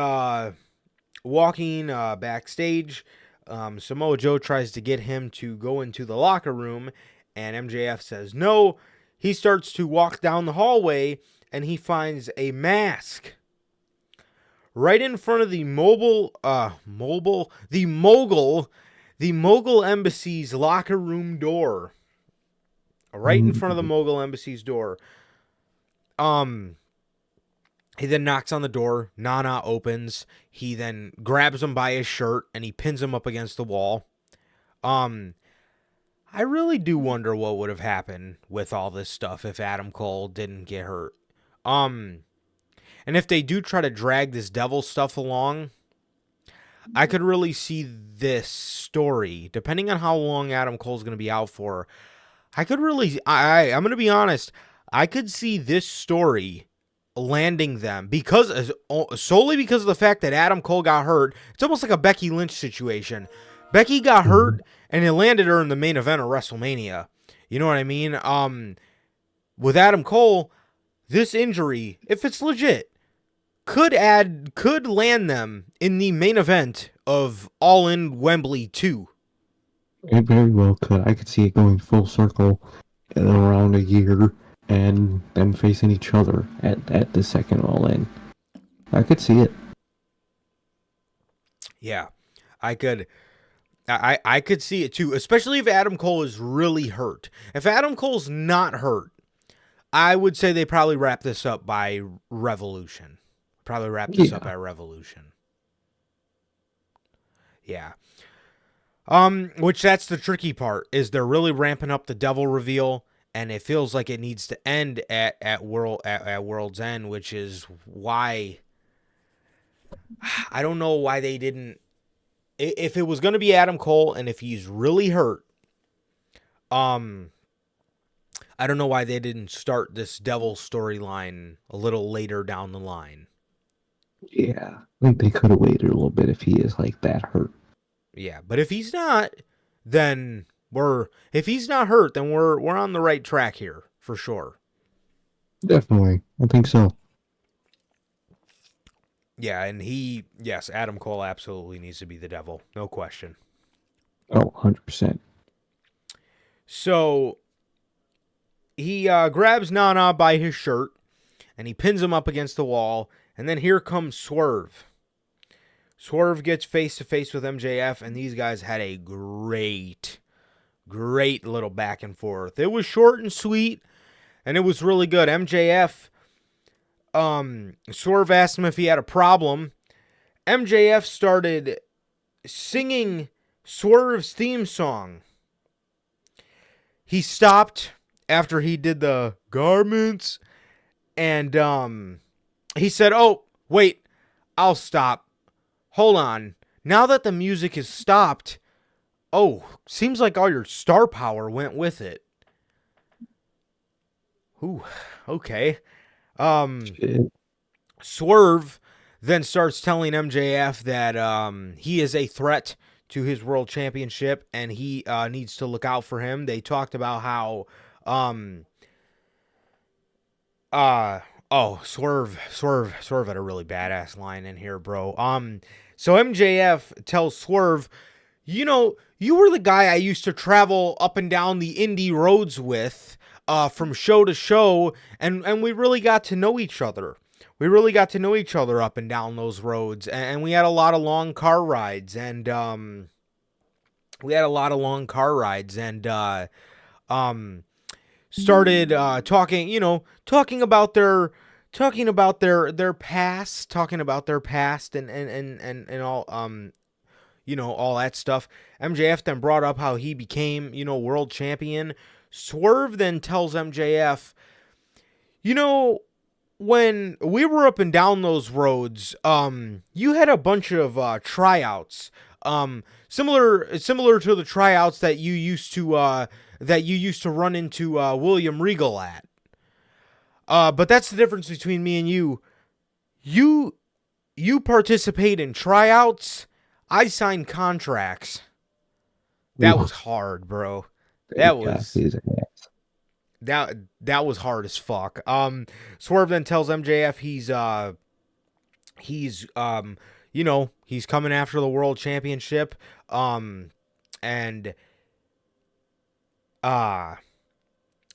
walking backstage. Samoa Joe tries to get him to go into the locker room, and MJF says no. He starts to walk down the hallway, and he finds a mask right in front of the Mogul Embassy's locker room door. right in front of the Mogul Embassy's door. He then knocks on the door. Nana opens. He then grabs him by his shirt and he pins him up against the wall. I really do wonder what would have happened with all this stuff if Adam Cole didn't get hurt. And if they do try to drag this devil stuff along, I could really see this story, depending on how long Adam Cole's going to be out for. I'm going to be honest, I could see this story landing them solely because of the fact that Adam Cole got hurt. It's almost like a Becky Lynch situation. Becky got hurt and it landed her in the main event of WrestleMania. You know what I mean? With Adam Cole, this injury, if it's legit, could land them in the main event of All In Wembley 2. It very well could. I could see it going full circle in around a year and them facing each other at the second All In. I could see it. Yeah, I could see it too, especially if Adam Cole is really hurt. If Adam Cole's not hurt, I would say they probably wrap this up by Revolution. Up at Revolution. Yeah. Which that's the tricky part, is they're really ramping up the devil reveal, and it feels like it needs to end at World's End, which is why I don't know why they didn't. If it was going to be Adam Cole and if he's really hurt, I don't know why they didn't start this devil storyline a little later down the line. Yeah, I think they could have waited a little bit if he is like that hurt. Yeah, but if he's not, then we're on the right track here for sure. Definitely, I think so. Yeah, and Adam Cole absolutely needs to be the devil, no question. Oh, 100%. So he grabs Nana by his shirt and he pins him up against the wall. And then here comes Swerve. Swerve gets face to face with MJF, and these guys had a great little back and forth. It was short and sweet, and it was really good. MJF, Swerve asked him if he had a problem. MJF started singing Swerve's theme song. He stopped after he did the garments, and he said, "Oh, wait, I'll stop. Hold on. Now that the music is stopped, seems like all your star power went with it." Ooh, okay. Swerve then starts telling MJF that he is a threat to his world championship and he needs to look out for him. They talked about how Swerve had a really badass line in here, bro. So MJF tells Swerve, you were the guy I used to travel up and down the indie roads with, from show to show, and we really got to know each other. We really got to know each other up and down those roads, and we had a lot of long car rides, and started talking about their past, and all all that stuff. MJF then brought up how he became world champion. Swerve then tells MJF, when we were up and down those roads, you had a bunch of tryouts, similar to the tryouts that you used to run into William Regal at. But that's the difference between me and you. You participate in tryouts. I sign contracts. That was hard, bro. That was hard as fuck. Swerve then tells MJF he's coming after the world championship. And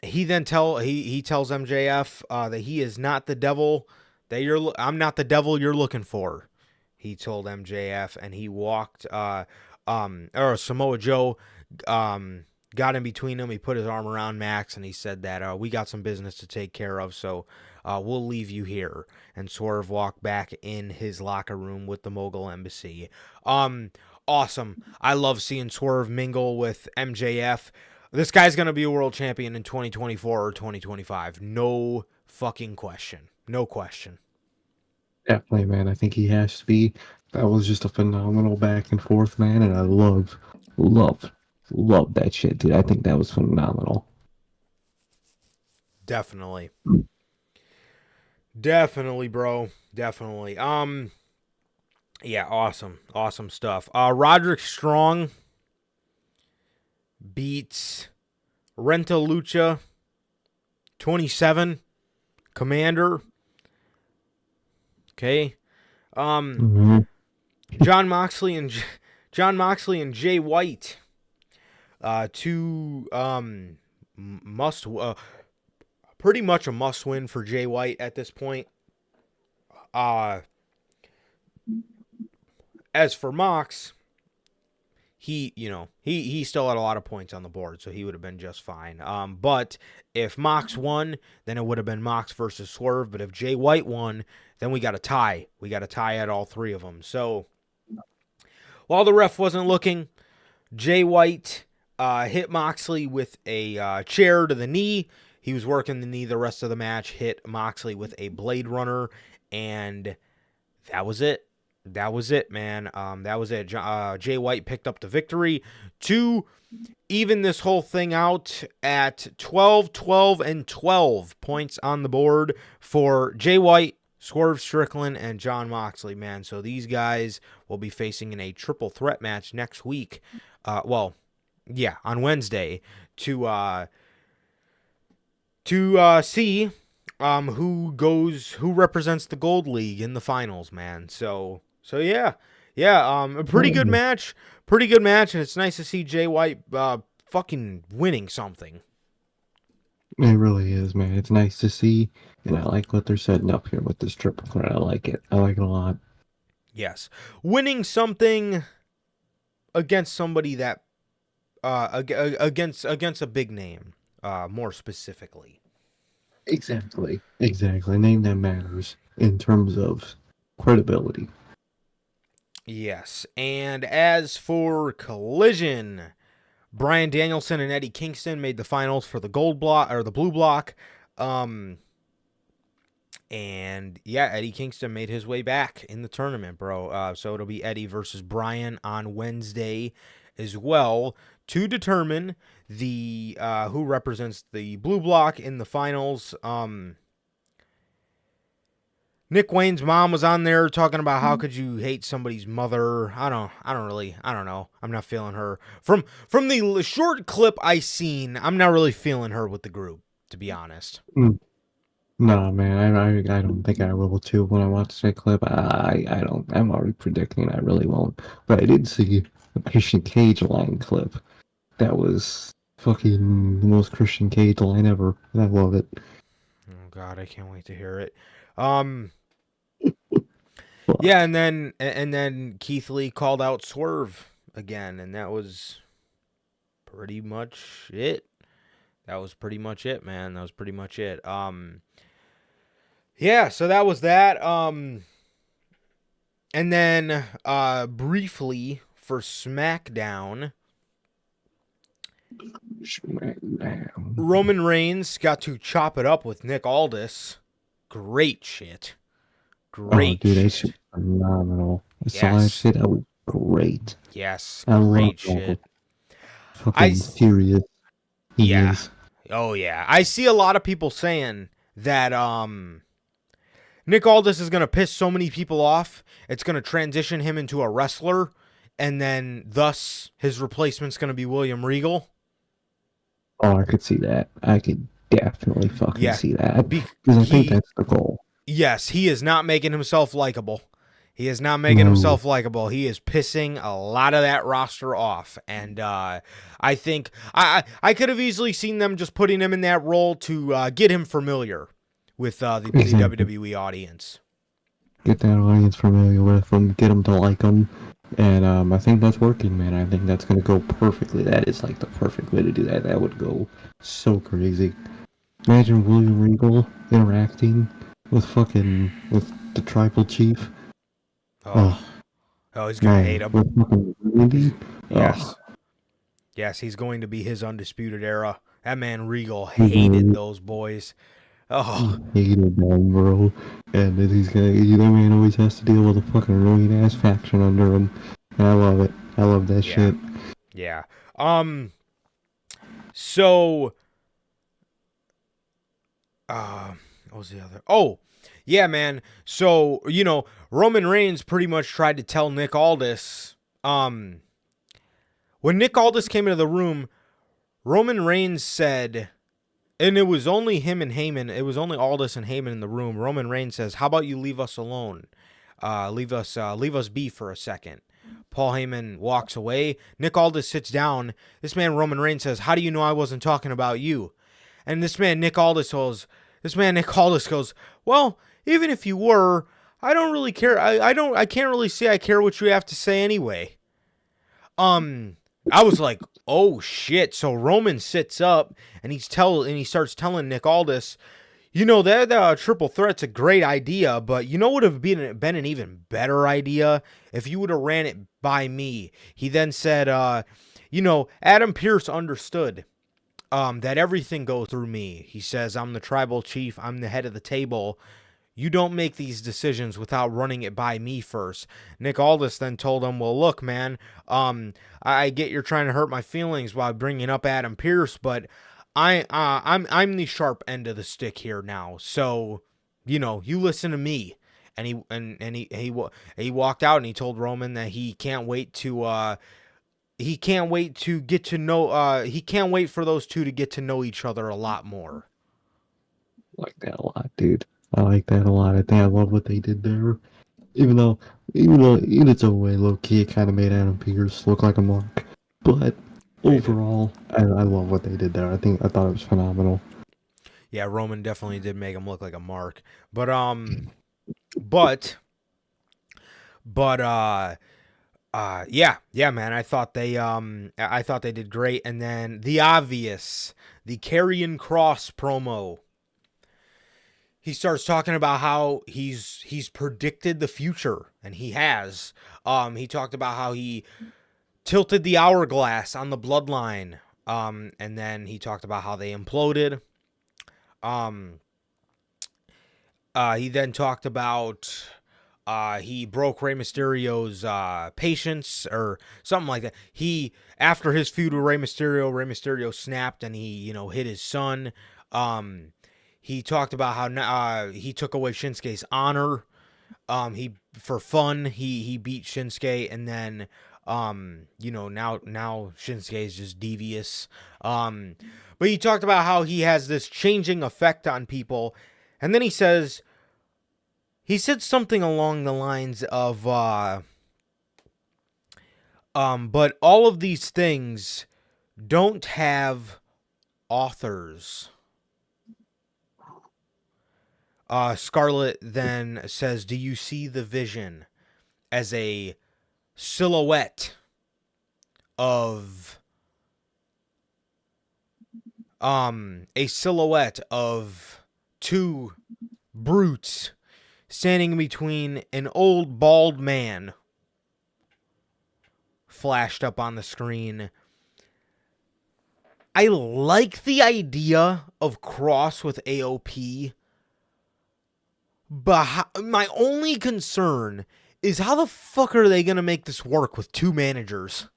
he tells MJF that he is not the devil I'm not the devil you're looking for. He told MJF, and he walked or Samoa Joe got in between them. He put his arm around Max, and he said that we got some business to take care of, so we'll leave you here. And Swerve walked back in his locker room with the Mogul Embassy. Awesome. I love seeing Swerve mingle with MJF. This guy's going to be a world champion in 2024 or 2025. No fucking question. No question. Definitely, man. I think he has to be. That was just a phenomenal back and forth, man, and I love that shit, dude. I think that was phenomenal. Definitely. Definitely, bro. Definitely. Yeah, awesome stuff. Roderick Strong beats Renta Lucha 27 Commander. Okay. John Moxley and Jay White. Pretty much a must win for Jay White at this point. As for Mox, he still had a lot of points on the board, so he would have been just fine. But if Mox won, then it would have been Mox versus Swerve. But if Jay White won, then we got a tie. We got a tie at all three of them. So while the ref wasn't looking, Jay White hit Moxley with a chair to the knee. He was working the knee the rest of the match, hit Moxley with a Blade Runner, and that was it. That was it, man. That was it. Jay White picked up the victory to even this whole thing out at 12, 12, and 12 points on the board for Jay White, Swerve Strickland, and John Moxley, man. So these guys will be facing in a triple threat match next week. On Wednesday to see who represents the Gold League in the finals, man. So yeah, a pretty good match, and it's nice to see Jay White fucking winning something. It really is, man. It's nice to see, and I like what they're setting up here with this triple threat. I like it a lot. Yes, winning something against somebody that against a big name, more specifically. Exactly. Name that matters in terms of credibility. Yes, and as for Collision, Bryan Danielson and Eddie Kingston made the finals for the gold block or the blue block. And yeah, Eddie Kingston made his way back in the tournament, bro. So it'll be Eddie versus Bryan on Wednesday as well to determine the who represents the blue block in the finals. Nick Wayne's mom was on there talking about how could you hate somebody's mother. I don't know. I'm not feeling her. From the short clip I seen, I'm not really feeling her with the group, to be honest. No, man, I don't think I will too. When I watch that clip, I don't. I'm already predicting I really won't. But I did see a Christian Cage line clip. That was fucking the most Christian Cage line ever. I love it. Oh God, I can't wait to hear it. Yeah, and then Keith Lee called out Swerve again, and that was pretty much it. That was pretty much it, man. That was pretty much it. Yeah, so that was that. And then briefly for SmackDown, Roman Reigns got to chop it up with Nick Aldis. Great shit. Great. Oh, dude, that shit phenomenal. I saw that shit. That was great. Yes, I great love shit. Fucking serious. Yeah. Oh yeah. I see a lot of people saying that Nick Aldis is gonna piss so many people off, it's gonna transition him into a wrestler, and then thus his replacement's gonna be William Regal. Oh, I could see that. I could definitely fucking see that. Because I think that's the goal. Yes, he is not making himself likable. He is not making himself likable. He is pissing a lot of that roster off. And I think I could have easily seen them just putting him in that role to get him familiar with the WWE audience. Get that audience familiar with him. Get them to like him. And I think that's working, man. I think that's gonna go perfectly. That is like the perfect way to do that. That would go so crazy. Imagine William Regal interacting with the tribal chief. Oh, Oh oh, he's gonna hate man, him. with fucking Randy. Oh, Yes, yes, he's going to be his undisputed era. That man Regal he's hated gonna those boys. he Oh, hated them, bro. And then that man always has to deal with a fucking ruined ass faction under him. And I love it. I love that yeah, shit. yeah. So, uh, what was the other? Oh, yeah, man. So, Roman Reigns pretty much tried to tell Nick Aldis, when Nick Aldis came into the room, Roman Reigns said, and it was only him and Heyman, it was only Aldis and Heyman in the room. Roman Reigns says, "How about you leave us alone? Leave us be for a second." Paul Heyman walks away. Nick Aldis sits down. This man Roman Reigns says, "How do you know I wasn't talking about you?" And Nick Aldis goes, "Well, even if you were, I don't really care. I can't really say I care what you have to say anyway." I was like, "Oh shit." So Roman sits up and he starts telling Nick Aldis, that triple threat's a great idea, but what would have been an even better idea if you would have ran it by me. He then said, Adam Pearce understood that everything goes through me. He says, "I'm the tribal chief. I'm the head of the table. You don't make these decisions without running it by me first." Nick Aldis then told him, "Well, look, man, I get you're trying to hurt my feelings while bringing up Adam Pearce, but I'm the sharp end of the stick here now. So, you listen to me." And he walked out and he told Roman that he can't wait to get to know he can't wait for those two to get to know each other a lot more. I like that a lot, dude. I like that a lot. I think I love what they did there. Even though, in its own way, low key, it kind of made Adam Pearce look like a mark. But Yeah, he did. overall, I love what they did there. I thought it was phenomenal. Yeah, Roman definitely did make him look like a mark. But but but yeah, man. I thought they did great. And then the Karrion Kross promo. He starts talking about how he's predicted the future, and he has. He talked about how he tilted the hourglass on the bloodline. And then he talked about how they imploded. Um, he then talked about he broke Rey Mysterio's patience or something like that. After his feud with Rey Mysterio snapped and he hit his son. He talked about how he took away Shinsuke's honor. He for fun he beat Shinsuke, and then now Shinsuke is just devious. But he talked about how he has this changing effect on people, and then he said something along the lines of but all of these things don't have authors. Scarlett then says, "Do you see the vision as a silhouette of two brutes standing between an old bald man?" Flashed up on the screen. I like the idea of Cross with AOP, but my only concern is how the fuck are they going to make this work with two managers?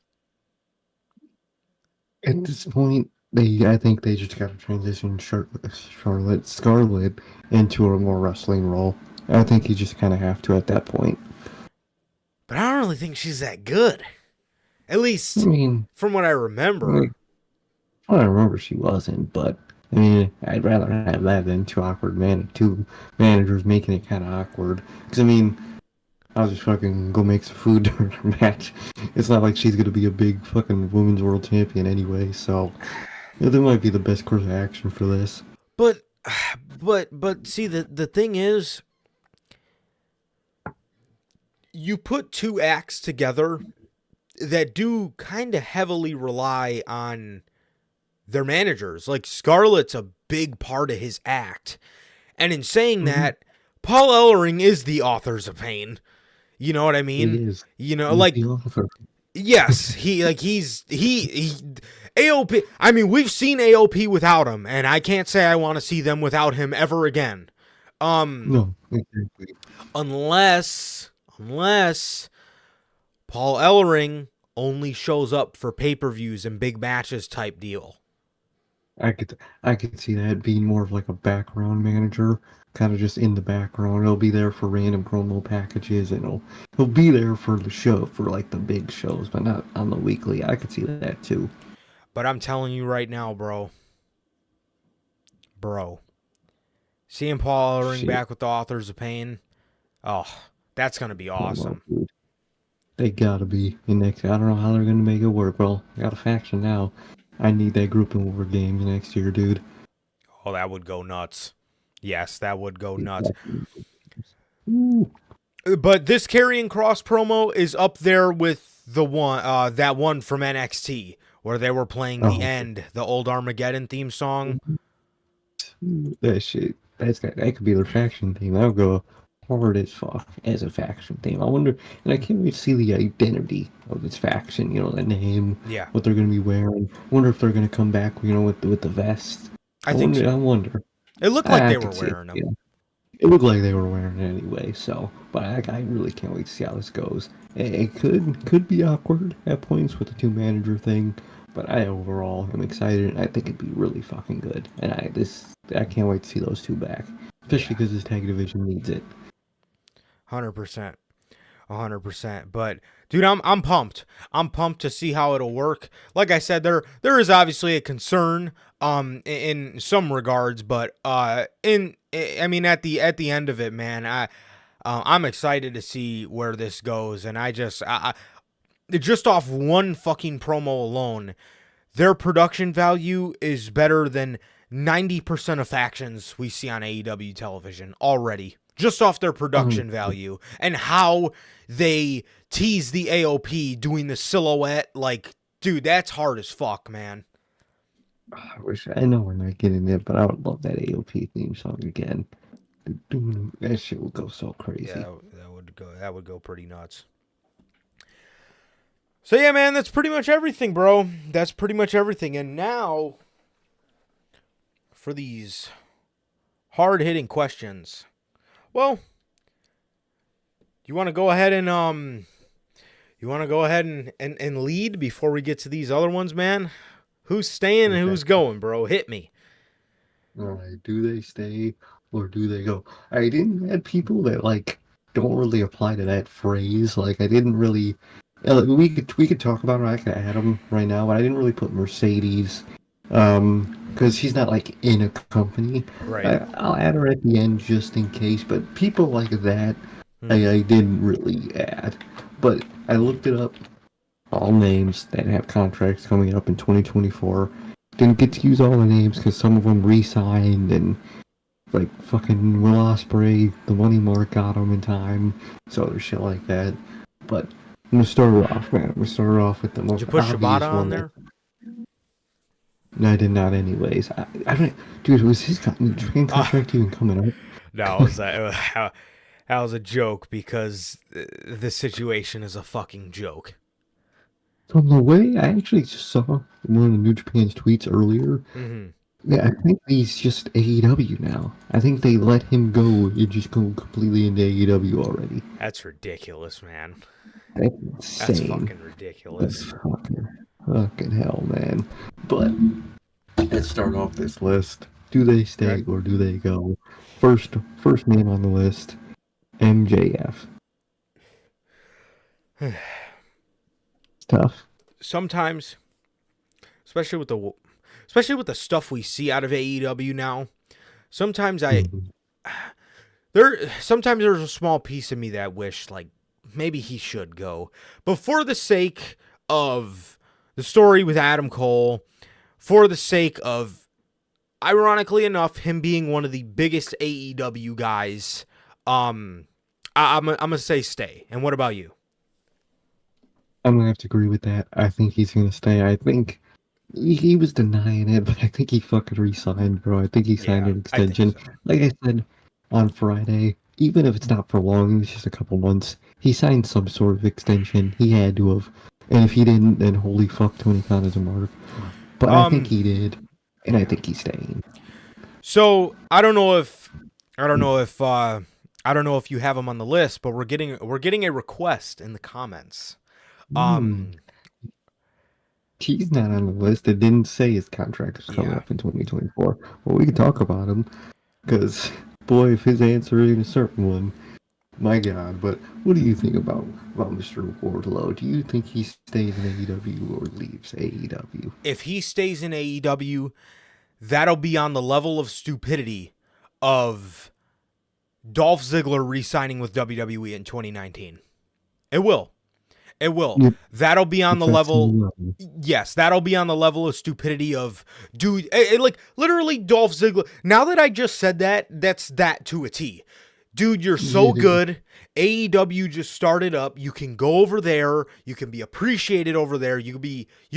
At this point, I think they just got to transition Scarlett into a more wrestling role. I think you just kind of have to at that point. But I don't really think she's that good. At least, I mean, from what I remember. I remember she wasn't, but I mean, I'd rather have that than two managers making it kind of awkward. Because I mean, I'll just fucking go make some food during her match. It's not like she's gonna be a big fucking women's world champion anyway, so that might be the best course of action for this. But see, the thing is, you put two acts together that do kind of heavily rely on their managers. Like Scarlett's a big part of his act. And in saying that, Paul Ellering is the Authors of Pain. You know what I mean? He is. You know, He's like, the author. yes, he AOP. I mean, we've seen AOP without him, and I can't say I want to see them without him ever again. No, exactly. Unless Paul Ellering only shows up for pay-per-views and big matches type deal. I could see that being more of like a background manager, kind of just in the background. He'll be there for random promo packages, and he'll be there for the show, for like the big shows, but not on the weekly. I could see that too. But I'm telling you right now, bro, seeing Paul Ellering back with the Authors of Pain, oh, that's gonna be awesome. Dude. They gotta be in next. I don't know how they're gonna make it work. Well, I got a faction now. I need that group in War Games next year, dude. Oh, that would go nuts. Yes, that would go nuts. Ooh. But this Karrion Kross promo is up there with the one, that one from NXT where they were playing the end, the old Armageddon theme song. That shit. That could be their faction theme. That'll go hard as fuck as a faction theme. I wonder, and I can't wait to see the identity of this faction. You know, the name, what they're gonna be wearing. Wonder if they're gonna come back, you know, with the vest. I wonder. It looked like they were wearing them. Yeah. It looked like they were wearing it anyway. So, but I really can't wait to see how this goes. It could be awkward at points with the two manager thing, but I overall am excited, and I think it'd be really fucking good. And I can't wait to see those two back, especially because this tag division needs it. 100%. 100%. But dude, I'm pumped. I'm pumped to see how it'll work. Like I said, there is obviously a concern in some regards, but I mean at the end of it, man, I'm excited to see where this goes, and I just off one fucking promo alone, their production value is better than 90% of factions we see on AEW television already. Just off their production value and how they tease the AOP doing the silhouette. Like, dude, that's hard as fuck, man. I know we're not getting it, but I would love that AOP theme song again. That shit would go so crazy. Yeah, that would go pretty nuts. So yeah, man, that's pretty much everything, bro. That's pretty much everything. And now for these hard-hitting questions. Well, you want to go ahead and lead before we get to these other ones, man? Who's staying and who's going, bro? Hit me. All right, do they stay or do they go? I didn't add people that like don't really apply to that phrase. Like I didn't really. We could talk about her. I could add them right now, but I didn't really put Mercedes. Because she's not like in a company. Right. I'll add her at the end just in case. But people like that, I didn't really add. But I looked it up. All names that have contracts coming up in 2024. Didn't get to use all the names because some of them re-signed and like fucking Will Ospreay, the money mark got them in time. So there's shit like that. But I'm gonna start her off, man. I'm gonna start her off with the most. Did you put Shibata on there? No, I did not. Anyways, I don't. Dude, was his Japan contract even coming up? No, that was a joke because the situation is a fucking joke. From the way I actually just saw one of the New Japan's tweets earlier. Mm-hmm. Yeah, I think he's just AEW now. I think they let him go and just go completely into AEW already. That's ridiculous, man. That's insane. That's fucking ridiculous. That's fucking hell, man. But let's start off this list. Do they stay or do they go? First name on the list, MJF. It's tough. Sometimes, especially with the stuff we see out of AEW now, sometimes there's a small piece of me that wish like maybe he should go. But for the sake of the story with Adam Cole, for the sake of, ironically enough, him being one of the biggest AEW guys, I'm gonna say stay. And what about you? I'm gonna have to agree with that. I think he's gonna stay. I think he was denying it, but I think he fucking re-signed, bro. I think he signed Yeah, an I think extension. so. Like I said on Friday, even if it's not for long, it's just a couple months. He signed some sort of extension. He had to have. And if he didn't, then holy fuck, Tony Khan is a mark. But I think Um, he did, and I yeah. think he's staying. So I don't know if I don't know if you have him on the list, but we're getting a request in the comments. Hmm. Um, He's not on the list. It didn't say his contract was coming yeah. up in 2024. Well, we can talk about him, because, boy, if his answer ain't a certain one, my God. But what do you think about Mr. Wardlow? Do you think he stays in AEW or leaves AEW? If he stays in AEW, that'll be on the level of stupidity of Dolph Ziggler re-signing with WWE in 2019. It will. It will. Yep, That'll be on if the that's the level. level. Yes, that'll be on the level of stupidity of, dude, like literally Dolph Ziggler. Now that I just said that, that's that to a T. Dude, you're so Yeah, good. AEW just started up. You can go over there. You can be appreciated over there. You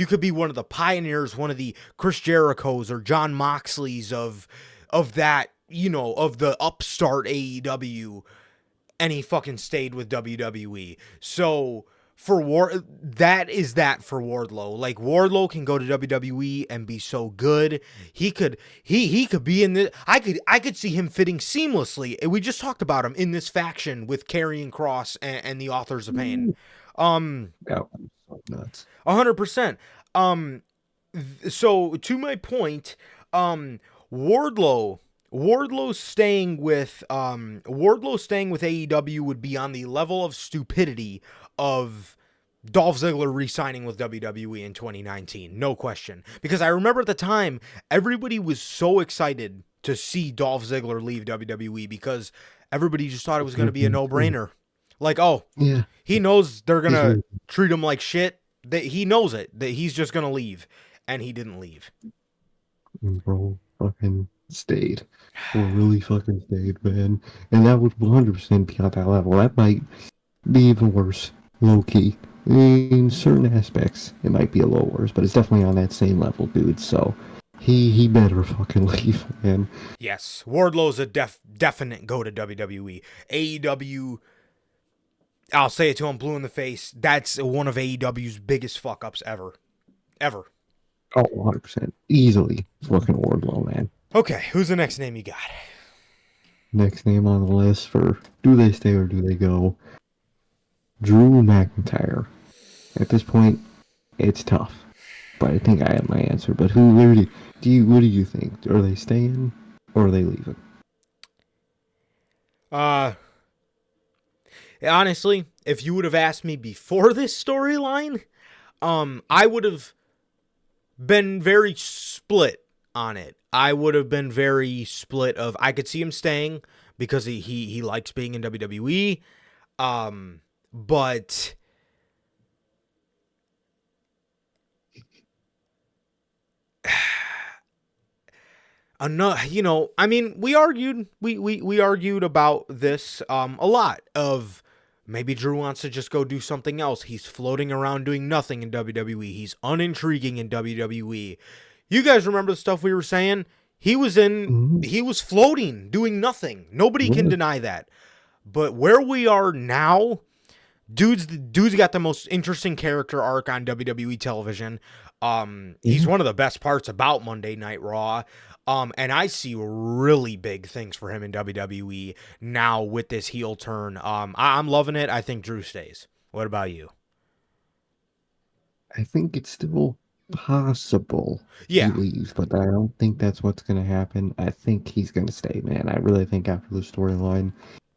could be one of the pioneers, one of the Chris Jerichos or John Moxleys of that, of the upstart AEW, and he fucking stayed with WWE. So that is that for Wardlow. Like Wardlow can go to WWE and be so good. He could be in this. I could see him fitting seamlessly. We just talked about him in this faction with Karrion Kross and the Authors of Pain. that was so nuts. 100%. Um, so to my point, Wardlow Wardlow staying with AEW would be on the level of stupidity of Dolph Ziggler re-signing with WWE in 2019, no question. Because I remember at the time, everybody was so excited to see Dolph Ziggler leave WWE because everybody just thought it was going to be a no-brainer. Like, oh, Yeah, he knows they're going he's to really, treat him like shit. That he knows it, that he's just going to leave. And he didn't leave. bro, fucking stayed. Or really fucking stayed, man. And that would 100% be on that level. That might be even worse, low key. In certain aspects, it might be a little worse, but it's definitely on that same level, dude. So he better fucking leave, man. Yes, Wardlow's a definite go to WWE. AEW, I'll say it to him blue in the face. That's one of AEW's biggest fuck ups ever. Ever. Oh, 100%. Easily fucking Wardlow, man. Okay, who's the next name you got? Next name on the list for do they stay or do they go? Drew McIntyre. At this point, it's tough. But I think I have my answer. But what do you think? Are they staying or are they leaving? Honestly, if you would have asked me before this storyline, I would have been very split on it. I would have been very split of I could see him staying because he likes being in WWE. But I mean, we argued about this a lot of maybe Drew wants to just go do something else. He's floating around doing nothing in WWE. He's unintriguing in WWE. You guys remember the stuff we were saying? He was floating, doing nothing. Nobody can Yeah. deny that. But where we are now, dude's got the most interesting character arc on WWE television. He's one of the best parts about Monday Night Raw. And I see really big things for him in WWE now with this heel turn. I'm loving it. I think Drew stays. What about you? I think it's still possible he Yeah. leaves, but I don't think that's what's going to happen. I think he's going to stay, man. I really think after the storyline,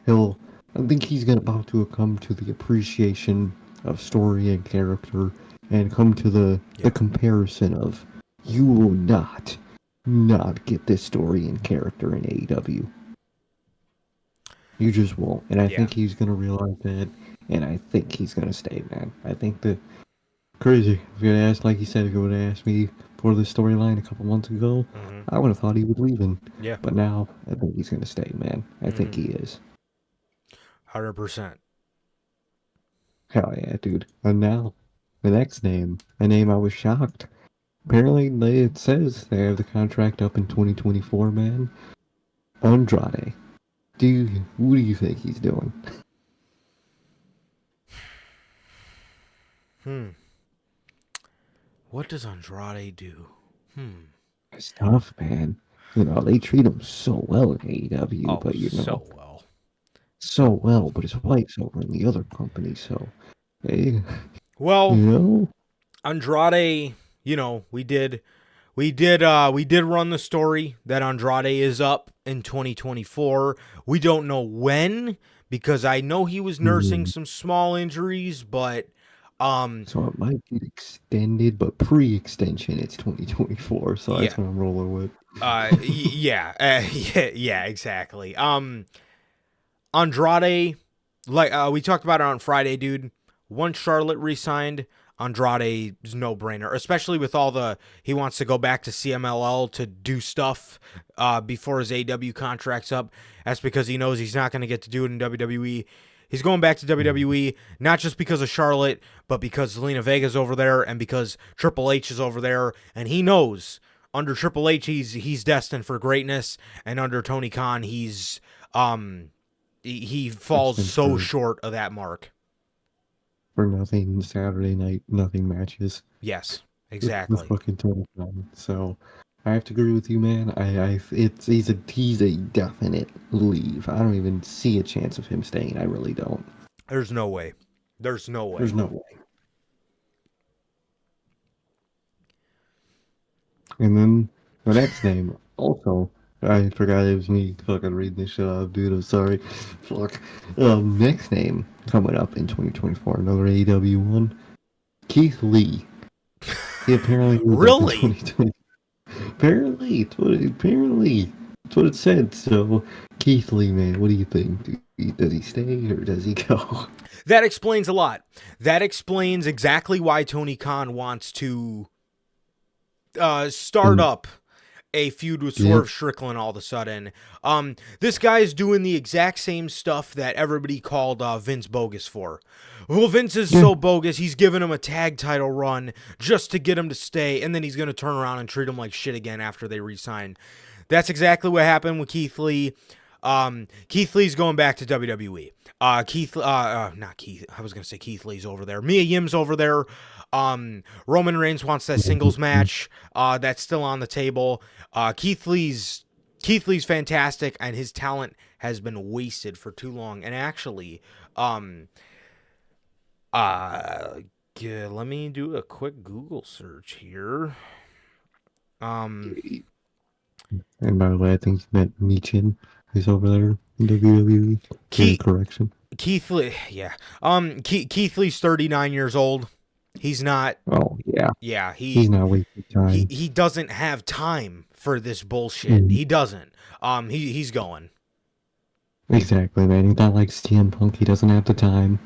I think he's going to about to come to the appreciation of story and character and come to the comparison of you will not get this story and character in AEW. You just won't. And I Yeah. think he's going to realize that, and I think he's going to stay, man. I think that crazy. If you had asked, like you said, if you would have asked me for this storyline a couple months ago, I would have thought he was leaving. Yeah. But now, I think he's going to stay, man. I think he is. 100%. Hell yeah, dude. And now, the next name, a name I was shocked. Apparently, it says they have the contract up in 2024, man. Andrade. What do you think he's doing? What does Andrade do? It's tough, man. You know, they treat him so well in AEW, Oh, but so well. so well, but his wife's over in the other company, so, hey, Well, Andrade, we did run the story that Andrade is up in 2024. We don't know when, because I know he was nursing some small injuries, but so it might get extended, but pre-extension it's 2024, so that's what I'm rolling with. yeah, exactly. Andrade, like we talked about it on Friday, dude. Once Charlotte re-signed, Andrade's no-brainer, especially with he wants to go back to CMLL to do stuff before his AEW contract's up. That's because he knows he's not going to get to do it in WWE. He's going back to WWE, not just because of Charlotte, but because Zelina Vega's over there and because Triple H is over there, and he knows under Triple H he's destined for greatness, and under Tony Khan he falls so short of that mark. For nothing Saturday night, nothing matches. Yes, exactly. Fucking Tony Khan. So I have to agree with you, man. He's a definite leave. I don't even see a chance of him staying. I really don't. There's no way. There's no way. And then the next name, also, I forgot it was me fucking reading this shit out, dude. I'm sorry. Fuck. Next name coming up in 2024, another AEW one. Keith Lee. He apparently really. Apparently, that's what it said. So, Keith Lee, man, what do you think? Does he stay or does he go? That explains a lot. That explains exactly why Tony Khan wants to start up a feud with Swerve Strickland all of a sudden. This guy is doing the exact same stuff that everybody called Vince bogus for. Well, Vince is so bogus, he's giving him a tag title run just to get him to stay, and then he's going to turn around and treat him like shit again after they re-sign. That's exactly what happened with Keith Lee. Keith Lee's going back to WWE. Not Keith. I was going to say Keith Lee's over there. Mia Yim's over there. Roman Reigns wants that singles match. That's still on the table. Keith Lee's fantastic, and his talent has been wasted for too long. And actually, let me do a quick Google search here. And by the way, I think you meant Michin. He's over there in WWE. Correction. Keith Lee, yeah. Keith Lee's 39 years old. He's not. Oh yeah. Yeah, he's not wasting time. He doesn't have time for this bullshit. He doesn't. He's going. Exactly, man. He's not like CM Punk. He doesn't have the time.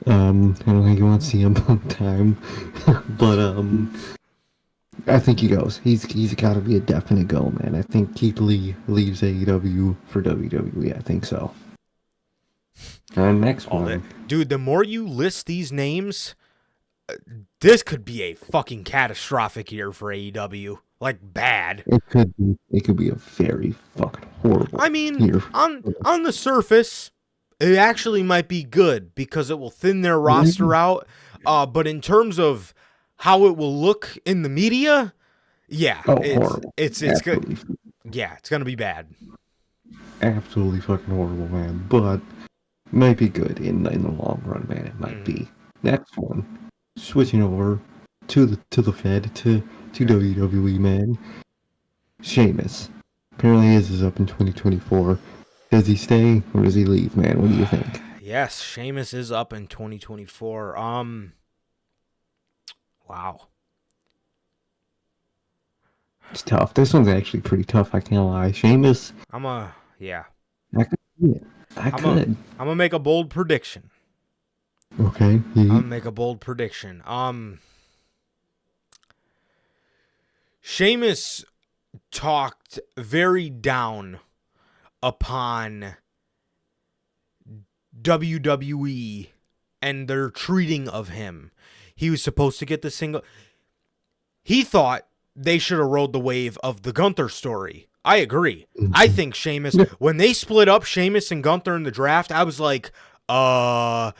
I don't think he wants CM Punk time, but I think he goes. He's got to be a definite go, man. I think Keith Lee leaves AEW for WWE. I think so. And next one, dude. The more you list these names, this could be a fucking catastrophic year for AEW. Like bad. It could be a very fucking horrible. I mean, year. on the surface, it actually might be good because it will thin their roster out. But in terms of how it will look in the media, yeah, it's good. Yeah, it's gonna be bad. Absolutely fucking horrible, man. But might be good in the long run, man. It might be. Next one, switching over to the Fed to WWE, man. Sheamus. Apparently his is up in 2024. Does he stay or does he leave, man? What do you think? Yes, Sheamus is up in 2024. Wow. It's tough. This one's actually pretty tough, I can't lie. Sheamus. Yeah. I could see it. I'm gonna make a bold prediction. Okay. I'm gonna make a bold prediction. Sheamus talked very down upon WWE and their treating of him. He was supposed to get the single. He thought they should have rode the wave of the Gunther story. I agree. I think Sheamus, when they split up Sheamus and Gunther in the draft, I was like, I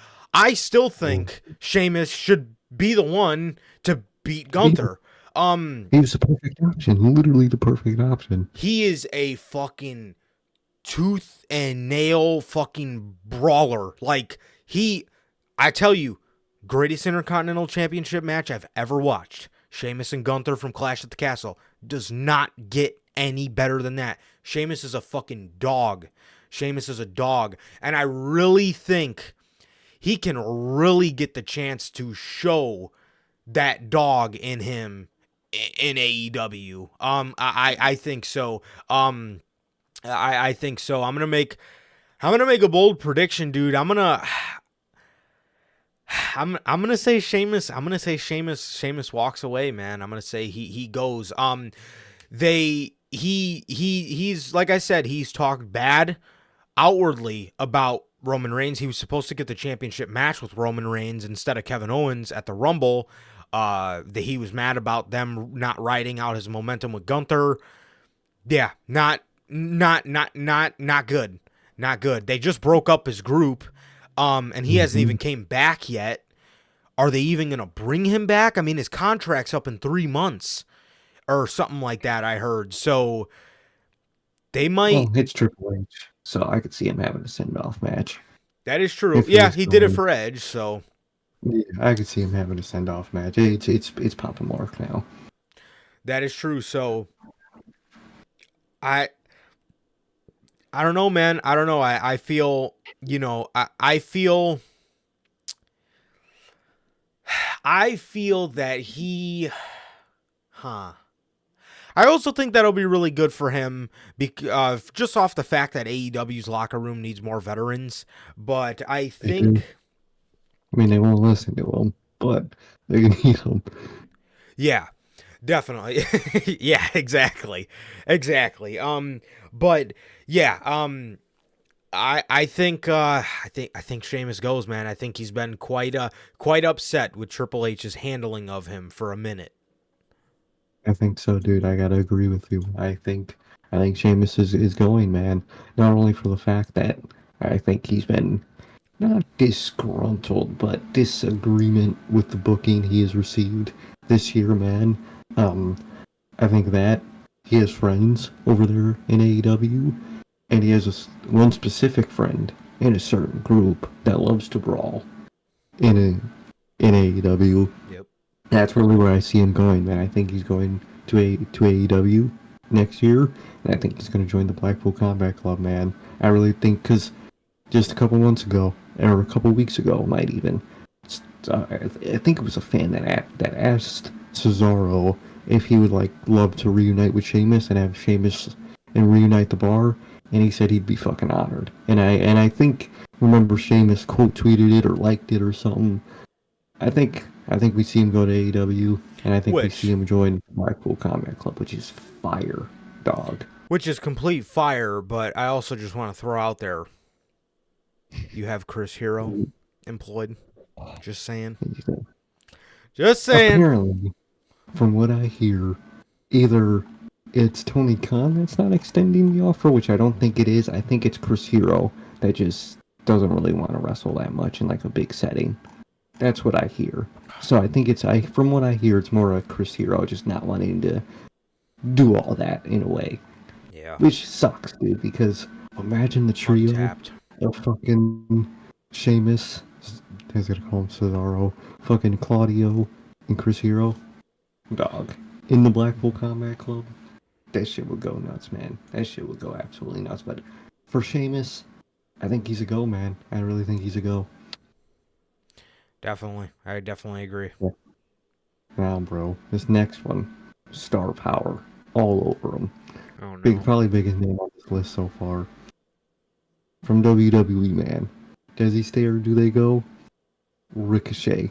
still think Sheamus should be the one to beat Gunther. He was the perfect option, literally the perfect option. He is a fucking tooth and nail fucking brawler. Like, I tell you, greatest Intercontinental Championship match I've ever watched. Sheamus and Gunther from Clash at the Castle. Does not get any better than that. Sheamus is a fucking dog. Sheamus is a dog. And I really think he can really get the chance to show that dog in him in AEW. I think so. I think so. I'm gonna make a bold prediction, dude. I'm gonna say Sheamus. I'm gonna say Sheamus walks away, man. I'm gonna say he goes. He's like I said, he's talked bad outwardly about Roman Reigns. He was supposed to get the championship match with Roman Reigns instead of Kevin Owens at the Rumble. That he was mad about them not riding out his momentum with Gunther. Yeah, not good. Not good. They just broke up his group. And he hasn't even came back yet. Are they even going to bring him back? I mean, his contract's up in 3 months or something like that, I heard. So they might. Well, it's Triple H, so I could see him having a send-off match. That is true. Yeah, he did it for Edge, so. Yeah, I could see him having a send-off match. It's Papa Mark now. That is true. So I don't know, man. I don't know. I feel, I feel that I also think that'll be really good for him, just off the fact that AEW's locker room needs more veterans. But I think, I mean, they won't listen to him, but they're gonna need him. Yeah, definitely. Yeah, exactly. But yeah, I think Sheamus goes, man. I think he's been quite upset with Triple H's handling of him for a minute. I think so, dude. I gotta agree with you. I think Sheamus is going, man. Not only for the fact that I think he's been not disgruntled, but disagreement with the booking he has received this year, man. I think that he has friends over there in AEW, and he has one specific friend in a certain group that loves to brawl in AEW. Yep. That's really where I see him going, man. I think he's going to AEW next year, and I think he's going to join the Blackpool Combat Club, man. I really think, because just a couple months ago, or a couple weeks ago, might even, I think it was a fan that asked Cesaro if he would love to reunite with Sheamus and have Sheamus and reunite the bar, and he said he'd be fucking honored. And I think, remember, Sheamus quote tweeted it or liked it or something. I think we see him go to AEW, and I think we see him join the Blackpool Combat Club, which is fire, dog. Which is complete fire, but I also just want to throw out there, you have Chris Hero employed. Just saying. Just saying. Apparently, from what I hear, either it's Tony Khan that's not extending the offer, which I don't think it is. I think it's Chris Hero that just doesn't really want to wrestle that much in a big setting. That's what I hear. So I think from what I hear, it's more a Chris Hero just not wanting to do all that in a way. Yeah. Which sucks, dude, because imagine the trio of fucking Sheamus, I was gonna call him Cesaro, fucking Claudio, and Chris Hero. Dog. In the Blackpool Combat Club. That shit would go nuts, man. That shit would go absolutely nuts. But for Sheamus, I think he's a go, man. I really think he's a go. Definitely. I definitely agree. Yeah. Now, bro, this next one, star power all over him. Oh, no. Probably biggest name on this list so far. From WWE, man. Does he stay or do they go? Ricochet.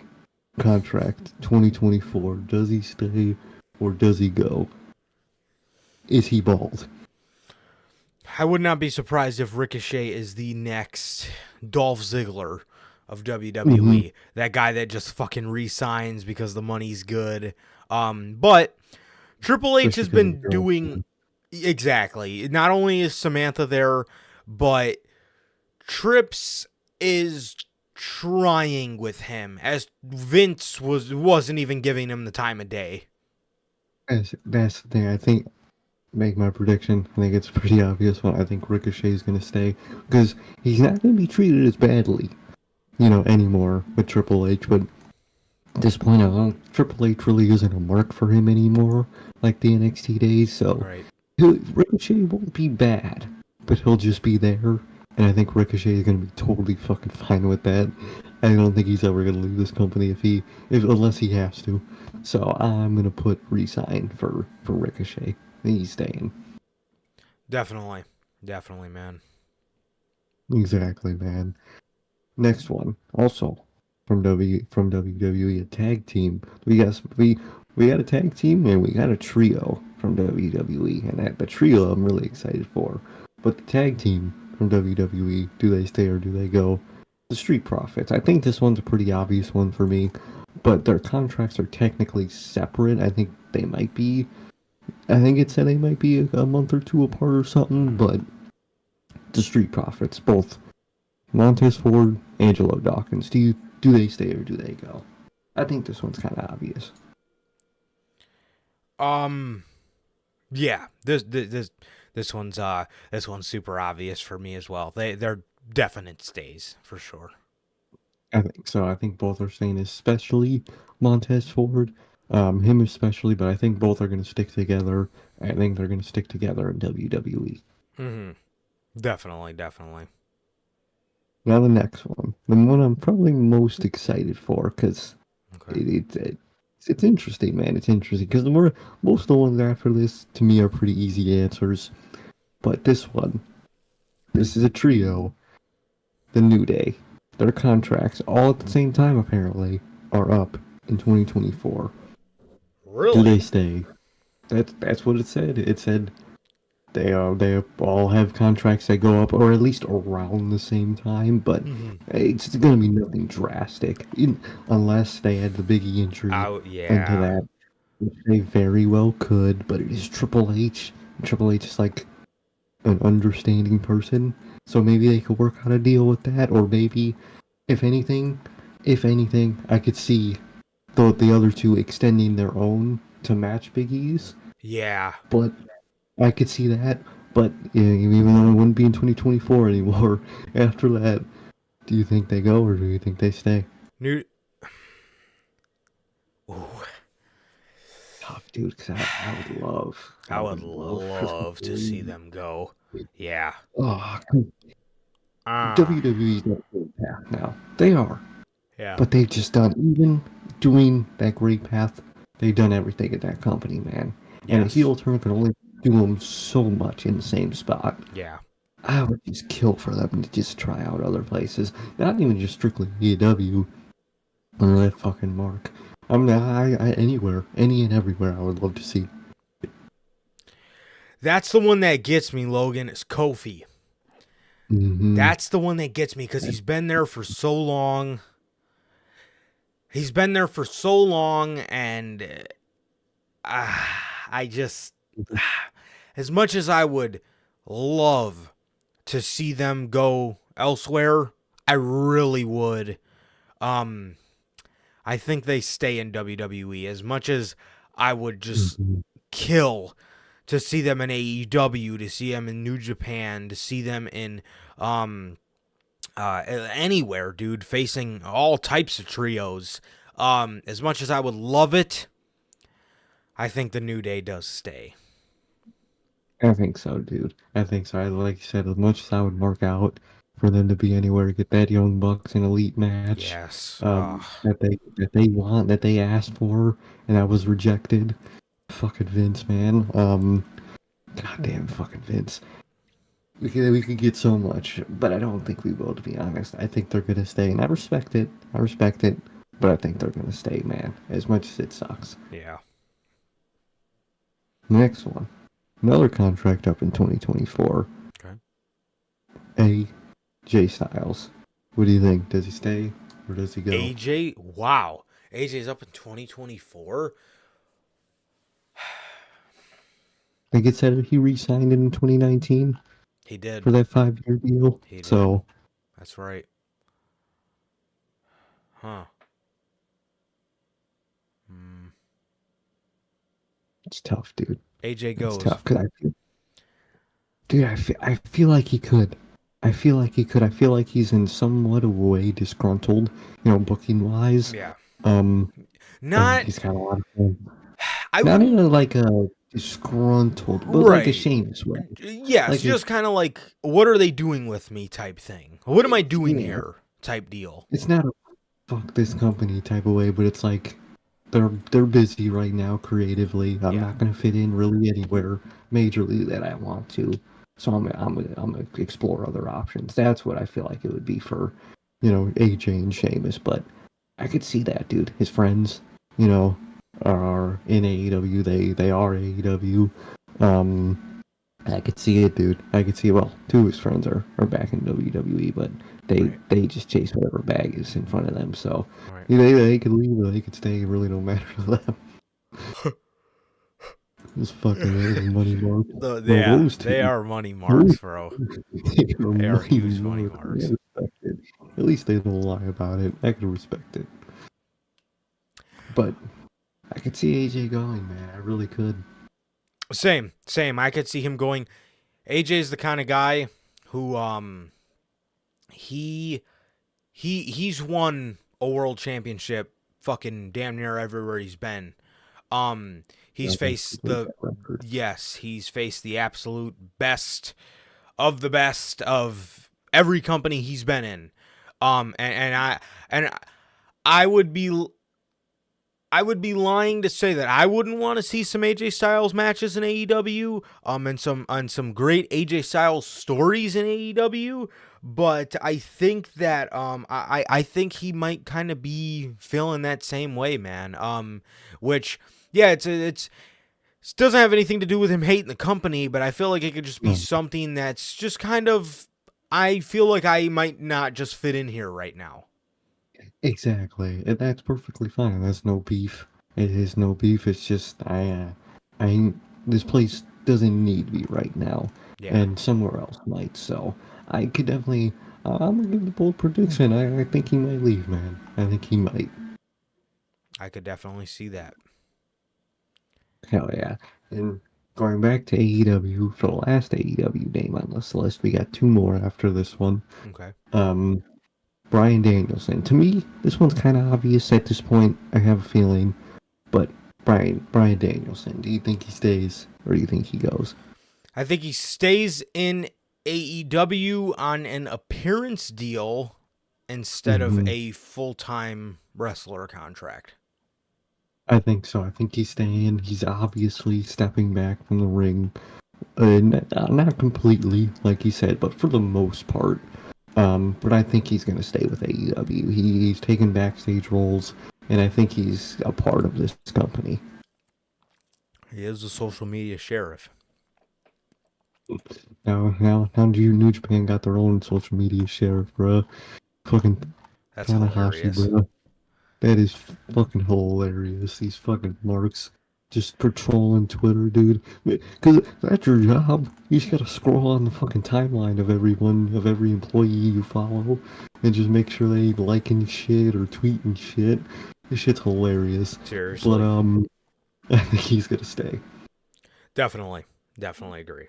Contract 2024. Does he stay or does he go? Is he bald? I would not be surprised if Ricochet is the next Dolph Ziggler of WWE. That guy that just fucking re-signs because the money's good. But Triple H has Especially 'cause been of the doing exactly. Not only is Samantha there, but Trips is trying with him, as Vince wasn't even giving him the time of day. That's the thing. I think, make my prediction. I think it's a pretty obvious one. I think Ricochet is going to stay because he's not going to be treated as badly, anymore with Triple H. But at this point, I don't, Triple H really isn't a mark for him anymore, like the NXT days. So Right. Ricochet won't be bad, but he'll just be there. And I think Ricochet is going to be totally fucking fine with that. I don't think he's ever going to leave this company unless he has to. So I'm going to put resign for Ricochet. He's staying. Definitely, man. Exactly, man. Next one, also from WWE, a tag team. We got a tag team and we got a trio from WWE, and the trio I'm really excited for. But the tag team from WWE, do they stay or do they go? The Street Profits. I think this one's a pretty obvious one for me, but their contracts are technically separate. I think it said they might be a month or two apart or something, but the Street Profits, both Montez Ford, Angelo Dawkins, do they stay or do they go? I think this one's kind of obvious. Yeah, this one's super obvious for me as well. They're definite stays for sure. I think so. I think both are staying, especially Montez Ford, him especially, but I think both are going to stick together. I think they're going to stick together in WWE. Mm-hmm. Definitely. Now the next one, the one I'm probably most excited for, because it's interesting, man. It's interesting because most of the ones after this to me are pretty easy answers, but this is a trio, the New Day. Their contracts all at the same time apparently are up in 2024. Really? Do they stay? That's what it said. It said they all have contracts that go up, or at least around the same time, but it's going to be nothing drastic, unless they add the Biggie injury into that, which they very well could. But it is Triple H. And Triple H is like an understanding person, so maybe they could work out a deal with that, or maybe, if anything, I could see the other two extending their own to match Big E's. Yeah. But I could see that, but even though it wouldn't be in 2024 anymore, after that, do you think they go or do you think they stay? Ooh. Tough, dude, because I would love to see them go. Yeah. Oh, WWE's not a great path now. They are. Yeah. But they've just done, even doing that great path, they've done everything at that company, man. And a heel turn can only do them so much in the same spot. Yeah. I would just kill for them to just try out other places. Not even just strictly AEW. Or that fucking mark. Anywhere, any and everywhere I would love to see. That's the one that gets me, Logan, is Kofi. Mm-hmm. That's the one that gets me because he's been there for so long. And I just, as much as I would love to see them go elsewhere, I really would. I think they stay in WWE. As much as I would just kill to see them in AEW, to see them in New Japan, to see them in anywhere, dude, facing all types of trios. As much as I would love it, I think the New Day does stay. I think so, dude. I think so. Like you said, as much as I would mark out for them to be anywhere to get that Young Bucks an elite match, Yes, that they want, that they asked for, and that was rejected. Fucking Vince, man. Goddamn fucking Vince. We could get so much, but I don't think we will, to be honest. I think they're gonna stay, and I respect it, but I think they're gonna stay, man. As much as it sucks. Yeah. Next one. Another contract up in 2024. Okay. AJ Styles. What do you think? Does he stay or does he go? AJ, wow. AJ's up in 2024. I think it said he re-signed in 2019 He did. for that 5-year deal. He did. So That's right. Huh. it's tough, dude. AJ goes. It's tough because I feel like he could. I feel like he could. I feel like he's in somewhat of a way disgruntled, booking wise. Yeah. Not. He's got a lot of fun. I Not wouldn't. in a disgruntled, but Right. like a Sheamus way. Yes, like just kind of like, what are they doing with me type thing. What am I doing here type deal. It's not a fuck this company type of way, but it's like they're busy right now creatively. I'm not gonna fit in really anywhere majorly that I want to. So I'm gonna explore other options. That's what I feel like it would be for, AJ and Sheamus. But I could see that, dude. His friends, are in AEW. They are AEW. I could see it, dude. I could see. Well, two of his friends are back in WWE, but they just chase whatever bag is in front of them. So they could leave or they could stay. It really don't matter to them. This fucking money marks. They are money marks, bro. They are huge money marks. At least they don't lie about it. I can respect it. But I could see AJ going, man. I really could. Same. I could see him going. AJ's the kind of guy who he's won a world championship fucking damn near everywhere he's been. He's faced he's faced the absolute best of every company he's been in. And I would be lying to say that I wouldn't want to see some AJ Styles matches in AEW, and some great AJ Styles stories in AEW. But I think that I think he might kind of be feeling that same way, man. Which it doesn't have anything to do with him hating the company, but I feel like it could just be something that's just kind of, I feel like I might not just fit in here right now. Exactly, and that's perfectly fine. That's no beef. It is no beef. It's just this place doesn't need me right now, and somewhere else might. So I could definitely. I'm gonna give the bold prediction. I think he might leave, man. I think he might. I could definitely see that. Hell yeah! And going back to AEW for the last AEW name on this list, we got two more after this one. Okay. Bryan Danielson. To me, this one's kind of obvious at this point. I have a feeling, but Bryan Danielson. Do you think he stays or do you think he goes? I think he stays in AEW on an appearance deal instead of a full-time wrestler contract. I think so. I think he's staying. He's obviously stepping back from the ring. Not completely, like he said, but for the most part. But I think he's going to stay with AEW. He's taken backstage roles, and I think he's a part of this company. He is a social media sheriff. Now New Japan got their own social media sheriff, bro. Fucking that's hilarious. Bro. That is fucking hilarious. These fucking marks just patrolling Twitter, dude. Because that's your job. You just gotta scroll on the fucking timeline of every employee you follow, and just make sure they ain't liking shit or tweeting shit. This shit's hilarious. Seriously. But I think he's gonna stay. Definitely agree.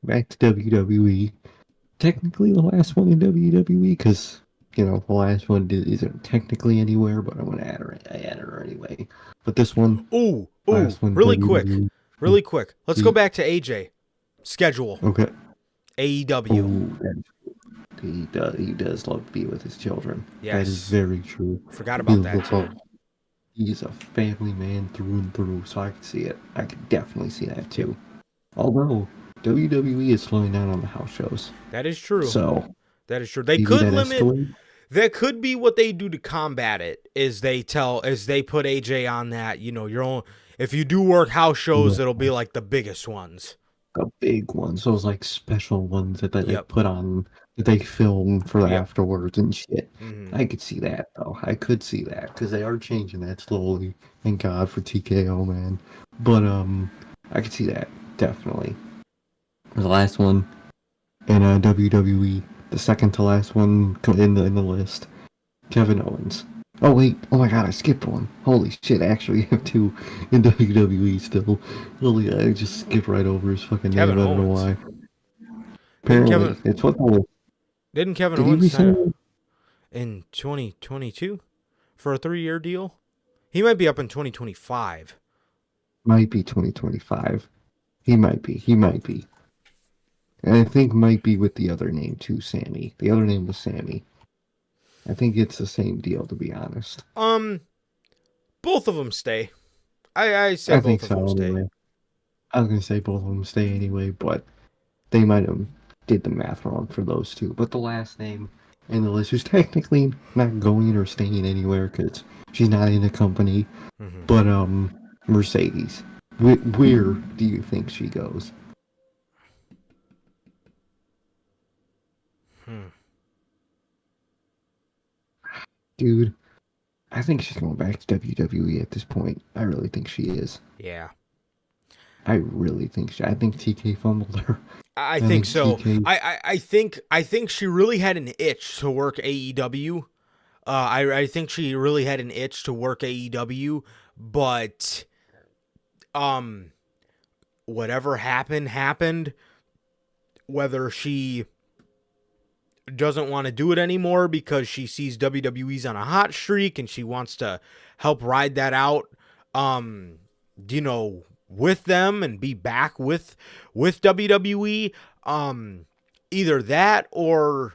Back to WWE. Technically the last one in WWE, because the last one isn't technically anywhere, but I'm gonna add her anyway. But this one, really quick. Let's go back to AJ. Schedule. Okay. AEW. He does love to be with his children. Yes. That is very true. Forgot about that too. He's a family man through and through, so I could see it. I could definitely see that too. Although WWE is slowing down on the house shows. That is true. So that is true. They could limit. Escalate. That could be what they do to combat it. Is they put AJ on that. If you do work house shows, it'll be like the biggest ones. the big ones, those like special ones that they like Yep. put on that they film for Yep. afterwards and shit. Hmm. I could see that though. I could see that because they are changing that slowly. Thank God for TKO, man. But I could see that definitely. The last one in WWE, the second to last one in the list, Kevin Owens. Oh wait, oh my God, I skipped one. Holy shit, I actually have two in WWE still. Holy, I just skipped right over his fucking Kevin name. I don't know Owens. why. Didn't Kevin Apparently, it's what the. didn't Kevin Did he Owens sign resign? in 2022 for a 3-year deal? He might be up in 2025. Might be 2025. He might be. He might be. And I think might be with the other name too, Sammy. The other name was Sammy. I think it's the same deal, to be honest. Both of them stay. I say I think both of them so stay. anyway. I was gonna say both of them stay anyway, but they might have did the math wrong for those two. But the last name in the list is technically not going or staying anywhere because she's not in the company. Hmm. But Mercedes, where do you think she goes? Hmm. Dude, I think she's going back to WWE at this point. I really think she is. Yeah. I really think she. I think TK fumbled her. I I think think so. TK. I think she really had an itch to work AEW. I think she really had an itch to work AEW, but whatever happened. Whether she doesn't want to do it anymore because she sees WWE's on a hot streak and she wants to help ride that out, you know, with them and be back with WWE. Either that or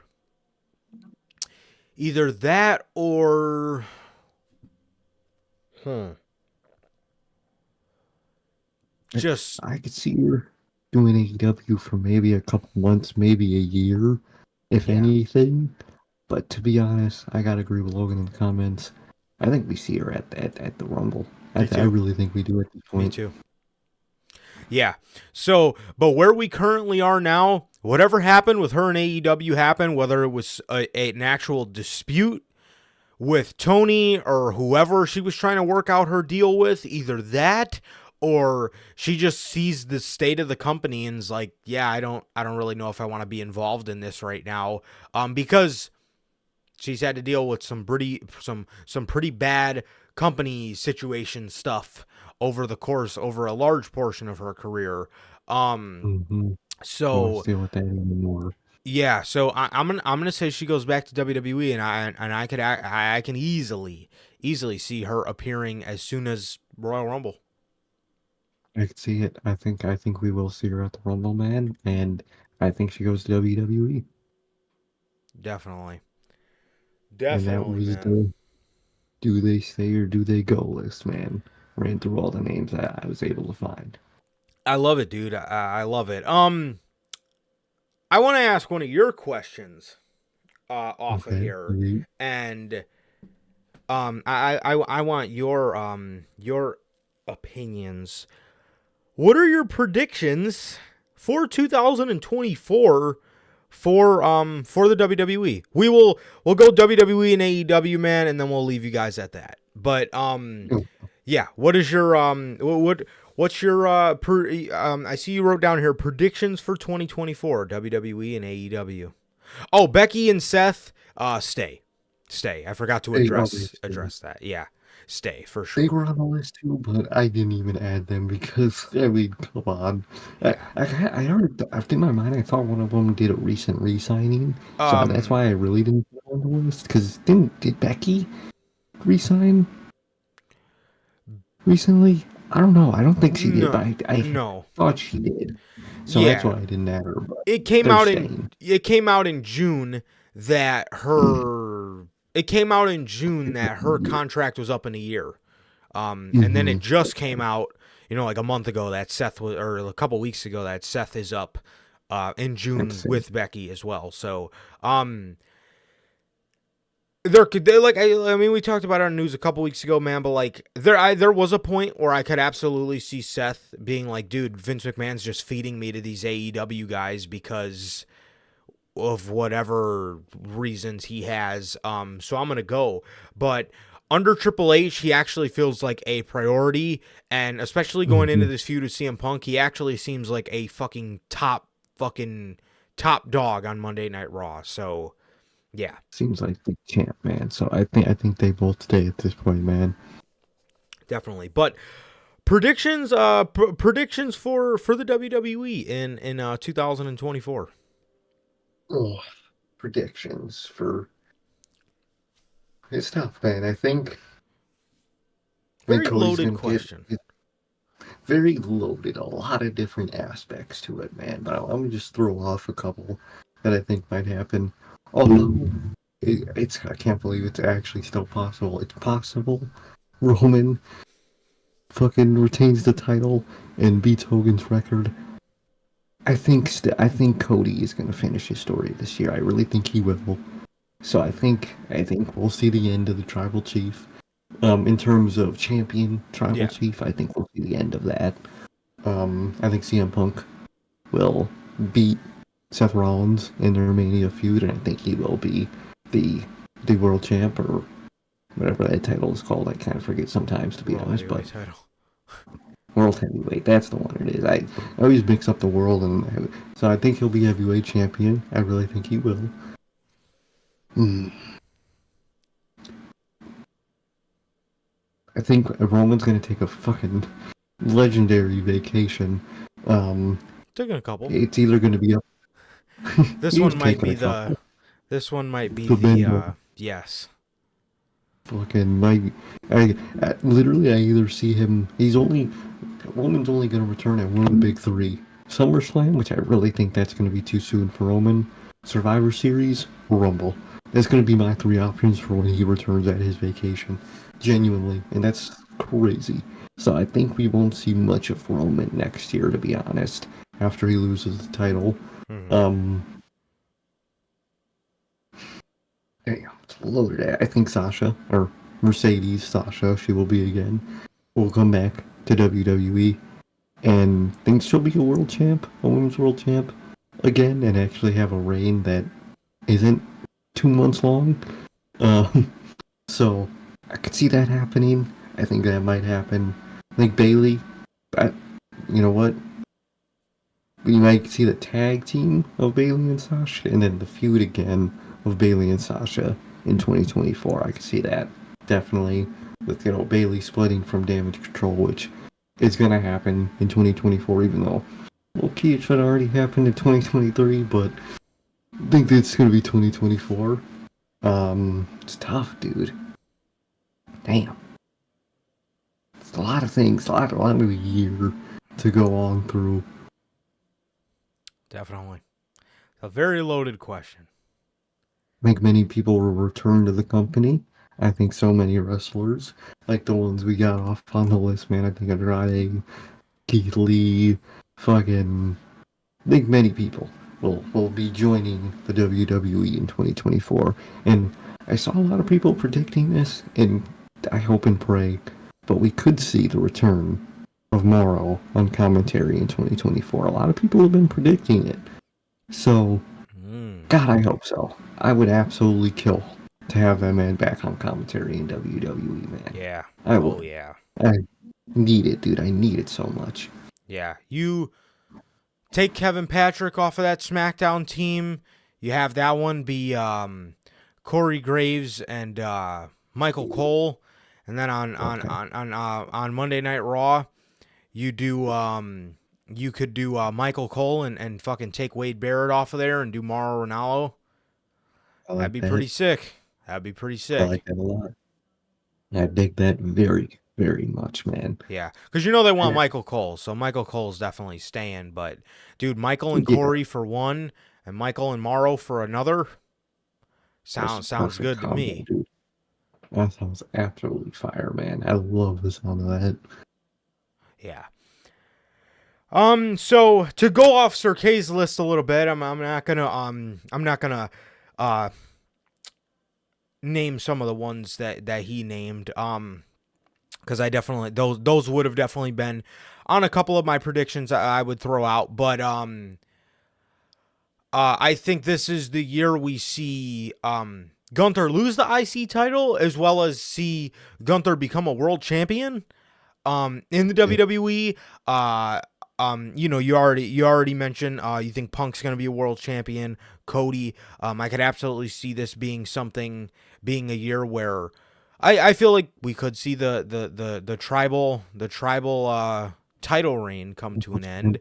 either that or just I could see her doing AEW for maybe a couple months, maybe a year, if yeah. anything. But to be honest, I gotta agree with Logan in the comments. I think we see her at the Rumble. Me I too. really think we do at this Me point. too. Yeah. So, but where we currently are now, whatever happened with her and AEW happened, whether it was an actual dispute with Tony or whoever she was trying to work out her deal with, either that or she just sees the state of the company and is like, yeah, I don't really know if I want to be involved in this right now, because she's had to deal with some pretty bad company situation stuff over a large portion of her career. Mm-hmm. I don't So deal with that anymore. yeah, so I'm gonna say she goes back to WWE, and I can easily see her appearing as soon as Royal Rumble. I could see it. I think we will see her at the Rumble, man, and I think she goes to WWE. Definitely, And that was man. the do they stay or do they go list, man. Ran through all the names that I was able to find. I love it, dude. I love it. I want to ask one of your questions off of Okay. here, and I want your opinions. What are your predictions for 2024 for the WWE? We'll go WWE and AEW, man, and then we'll leave you guys at that. But yeah, what is your what's your I see you wrote down here predictions for 2024 WWE and AEW. Oh, Becky and Seth stay. I forgot to address that. Yeah. Stay for They sure. were on the list too, but I didn't even add them because I mean, come on. Yeah. I already, in my mind, I thought one of them did a recent re-signing, so that's why I really didn't put it on the list. Because did Becky re-sign recently? I don't know. I don't think she did, No, but I no. thought she did. So that's Yeah. why I didn't add her. But It came they're out staying. in June that her contract was up in a year. And then it just came out, like a month ago that Seth was, or a couple weeks ago that Seth is up in June with Becky as well. So, They like I mean we talked about it on news a couple weeks ago, man, but like there was a point where I could absolutely see Seth being like, dude, Vince McMahon's just feeding me to these AEW guys because of whatever reasons he has. So I'm gonna go. But under Triple H, he actually feels like a priority, and especially going into this feud with CM Punk, he actually seems like a fucking top dog on Monday Night Raw. So yeah. Seems like the champ, man. So I think they both stay at this point, man. Definitely. But predictions predictions for the WWE in 2024. Oh, predictions for it's tough, man. I think Very Cody's loaded gonna question. get very loaded, a lot of different aspects to it, man. But I'm gonna just throw off a couple that I think might happen. Although it's I can't believe it's actually still possible. It's possible Roman fucking retains the title and beats Hogan's record. I think Cody is gonna finish his story this year. I really think he will. So I think we'll see the end of the Tribal Chief. In terms of champion Tribal Chief, I think we'll see the end of that. I think CM Punk will beat Seth Rollins in their Mania feud, and I think he will be the world champ or whatever that title is called. I kind of forget sometimes, to be honest, but title. World Heavyweight, that's the one it is. I always mix up the world, and so I think he'll be heavyweight champion. I really think he will. I think Roman's gonna take a fucking legendary vacation. Taking a couple. It's either gonna be up. This one might be the. This one might be the. Yes. Fucking I literally I either see him. Roman's only gonna return at one of the big three: SummerSlam, which I really think that's gonna be too soon for Roman. Survivor Series, Rumble. That's gonna be my three options for when he returns at his vacation. Genuinely, and that's crazy. So I think we won't see much of Roman next year, to be honest, after he loses the title. Damn, it's loaded. I think Sasha, or Mercedes Sasha, she will be again, will come back to WWE, and think she'll be a world champ, a women's world champ, again, and actually have a reign that isn't 2 months long. So I could see that happening. I think that might happen. I think Bayley, you know what? We might see the tag team of Bayley and Sasha, and then the feud again of Bayley and Sasha in 2024. I could see that definitely with Bayley splitting from Damage Control, which is gonna happen in 2024, even though it should already happen in 2023. But I think it's gonna be 2024. It's tough, dude. Damn. It's a lot of things, a lot of a year to go on through. Definitely. A very loaded question. I think many people will return to the company. I think so many wrestlers, like the ones we got off on the list, man. I think Andrade, Keith Lee, I think many people will be joining the WWE in 2024. And I saw a lot of people predicting this, and I hope and pray, but we could see the return of Morrow on commentary in 2024. A lot of people have been predicting it. So, God, I hope so. I would absolutely kill to have that man back on commentary in WWE, man. Yeah. I will. Oh, yeah. I need it, dude. I need it so much. Yeah. You take Kevin Patrick off of that SmackDown team. You have that one be Corey Graves and Michael Cole. And then on Monday Night Raw, you could do Michael Cole and fucking take Wade Barrett off of there and do Mauro Ranallo. That'd be pretty sick. That'd be pretty sick. I like that a lot. I dig that very, very much, man. Yeah, because they want Michael Cole, so Michael Cole's definitely staying. But, dude, Michael and Corey for one, and Michael and Mauro for another, sounds good to me. Dude. That sounds absolutely fire, man. I love the sound of that. Yeah. So to go off Sir K's list a little bit, I'm not gonna name some of the ones that he named. Because I definitely those would have definitely been on a couple of my predictions I would throw out, but I think this is the year we see Gunther lose the IC title, as well as see Gunther become a world champion in the WWE. You already mentioned you think Punk's going to be a world champion. Cody, I could absolutely see this being a year where I feel like we could see the tribal title reign come to an end.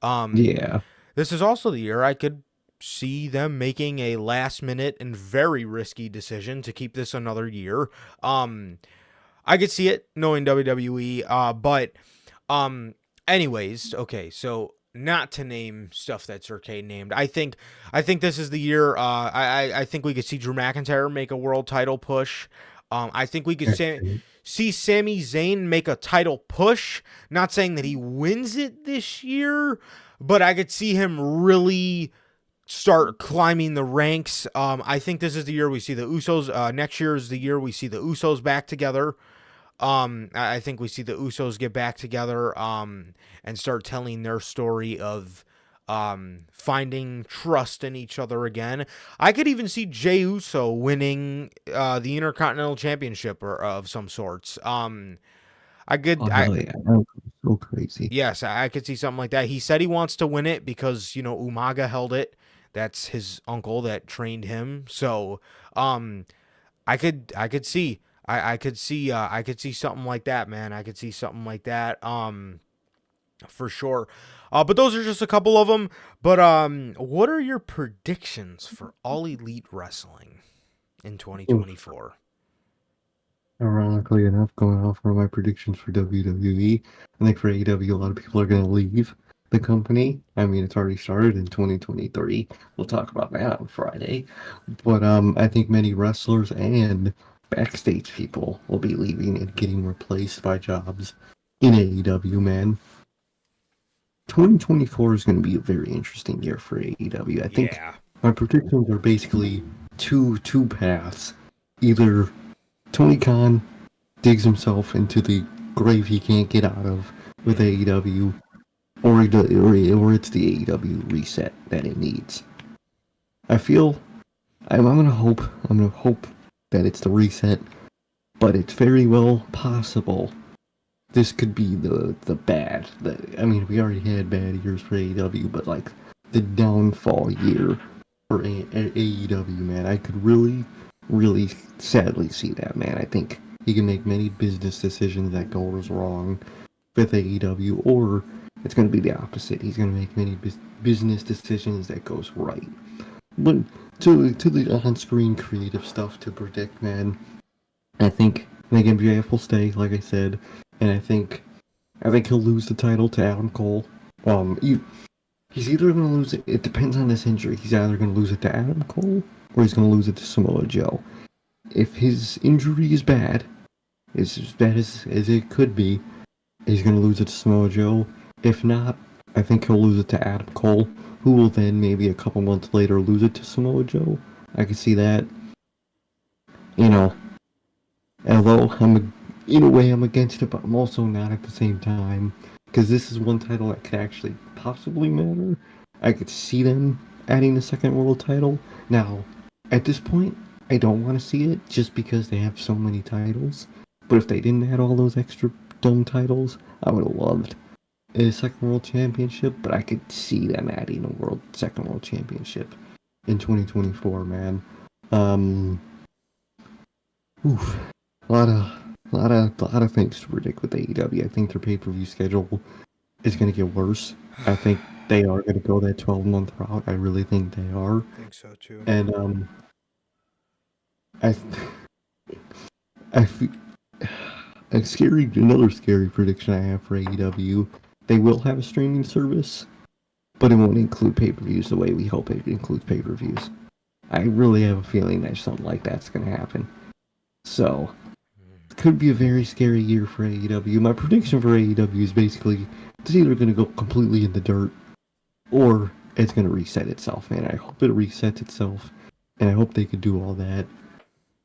Yeah. This is also the year I could see them making a last minute and very risky decision to keep this another year. I could see it knowing WWE, but anyways, okay, so not to name stuff that Sir K named. I think this is the year I think we could see Drew McIntyre make a world title push. I think we could see Sami Zayn make a title push. Not saying that he wins it this year, but I could see him really start climbing the ranks. I think this is the year we see the Usos. Next year is the year we see the Usos back together. I think we see the Usos get back together and start telling their story of finding trust in each other again. I could even see Jey Uso winning the Intercontinental Championship or of some sorts. I could. That was so crazy. Yes, I could see something like that. He said he wants to win it because Umaga held it. That's his uncle that trained him. So, I could see something like that, man. I could see something like that. For sure. But those are just a couple of them. But what are your predictions for All Elite Wrestling in 2024? Ironically enough, going off of my predictions for WWE, I think for AEW, a lot of people are going to leave the company. I mean, it's already started in 2023. We'll talk about that on Friday. But I think many wrestlers and backstage people will be leaving and getting replaced by jobs in AEW, man. 2024 is going to be a very interesting year for AEW. I think my predictions are basically two paths. Either Tony Khan digs himself into the grave he can't get out of with AEW, or it's the AEW reset that it needs. I feel I'm gonna hope that it's the reset, but it's very well possible this could be the bad. I mean, we already had bad years for AEW, but like the downfall year for AEW, man. I could really sadly see that, man. I think he can make many business decisions that goes wrong with AEW, or it's going to be the opposite. He's going to make many business decisions that goes right. But to the on-screen creative stuff to predict, man, I think MJF will stay, like I said, and I think he'll lose the title to Adam Cole. He's either going to lose it. It depends on this injury. He's either going to lose it to Adam Cole, or he's going to lose it to Samoa Joe. If his injury is bad, as bad as it could be, he's going to lose it to Samoa Joe. If not, I think he'll lose it to Adam Cole, who will then maybe a couple months later lose it to Samoa Joe. I can see that. Although in a way I'm against it, but I'm also not at the same time, because this is one title that could actually possibly matter. I could see them adding a second world title. Now, at this point, I don't want to see it just because they have so many titles. But if they didn't add all those extra dumb titles, I would have loved a second world championship. But I could see them adding a second world championship in 2024, man. A lot of things to predict with AEW. I think their pay-per-view schedule is going to get worse. I think they are going to go that 12-month route. I really think they are. I think so too. And another scary prediction I have for AEW. They will have a streaming service, but it won't include pay-per-views the way we hope it includes pay-per-views. I really have a feeling that something like that's going to happen. So, it could be a very scary year for AEW. My prediction for AEW is basically it's either going to go completely in the dirt or it's going to reset itself, man. I hope it resets itself, and I hope they could do all that.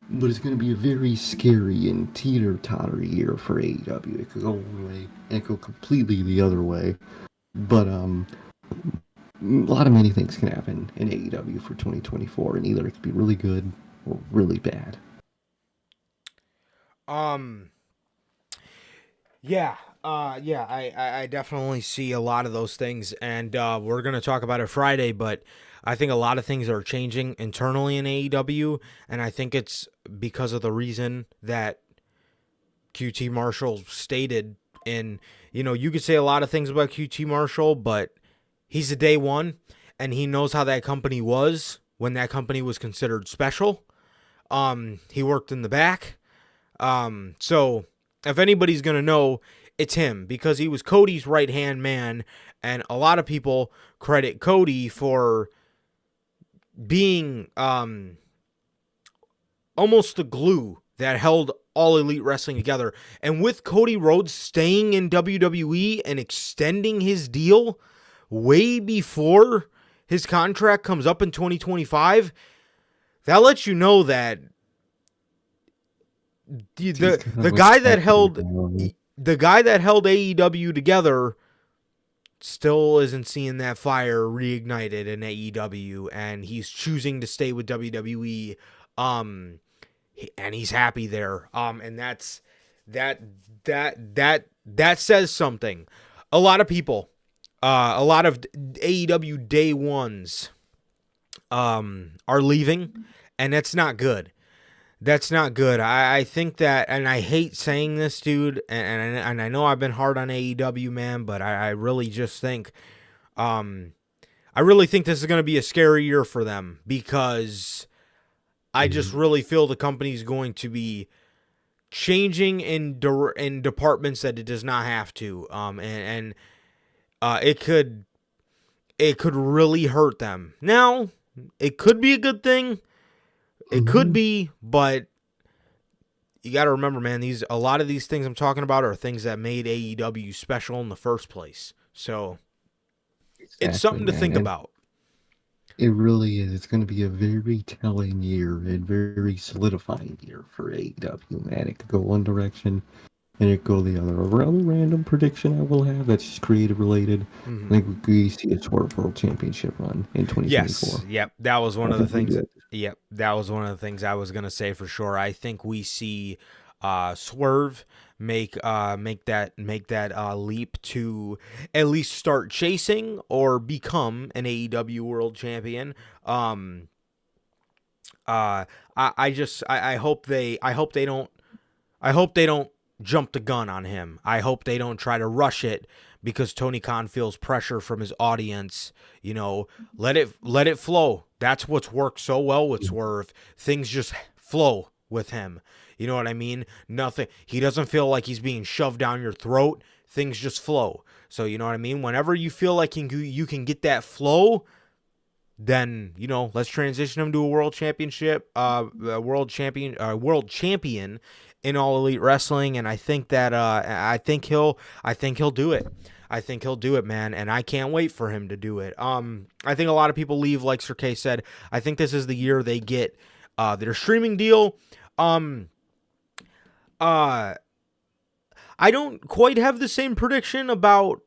but it's going to be a very scary and teeter-totter year for AEW. It could go one way and it could go completely the other way. But a lot of many things can happen in AEW for 2024, and either it could be really good or really bad. Yeah. I definitely see a lot of those things, and we're gonna talk about it Friday. But I think a lot of things are changing internally in AEW, and I think it's because of the reason that QT Marshall stated. In you could say a lot of things about QT Marshall, but he's a day one, and he knows how that company was when that company was considered special. He worked in the back. So if anybody's going to know, it's him, because he was Cody's right-hand man, and a lot of people credit Cody for being almost the glue that held All Elite Wrestling together. And with Cody Rhodes staying in WWE and extending his deal way before his contract comes up in 2025, that lets you know that the guy that held AEW together still isn't seeing that fire reignited in AEW, and he's choosing to stay with WWE, and he's happy there. And that says something. A lot of people, a lot of AEW day ones, are leaving, and that's not good. That's not good. I think that, and I hate saying this, dude, and I know I've been hard on AEW, man, but I really just think, I really think this is going to be a scary year for them, because I just really feel the company's going to be changing in departments that it does not have to, and it could really hurt them. Now, it could be a good thing. It could be, but you got to remember, man, a lot of these things I'm talking about are things that made AEW special in the first place. So it's something to think about. It really is. It's going to be a very telling year and very solidifying year for AEW, man. It could go one direction and it could go the other. A rather random prediction I will have that's just creative related. I think we see a Swerve World Championship run in 2024. Yes. Yep. That was one of the things. That was one of the things I was going to say for sure. I think we see Swerve make that leap to at least start chasing or become an AEW World Champion. I hope they don't jump the gun on him. I hope they don't try to rush it, because Tony Khan feels pressure from his audience. Let it flow. That's what's worked so well with Swerve. Things just flow with him. You know what I mean? Nothing. He doesn't feel like he's being shoved down your throat. Things just flow. So you know what I mean? Whenever you feel like you can get that flow, then let's transition him to a world championship, world champion in All Elite Wrestling. And I think that I think he'll do it. I think he'll do it, man, and I can't wait for him to do it. I think a lot of people leave, like Sir K said. I think this is the year they get their streaming deal. I don't quite have the same prediction about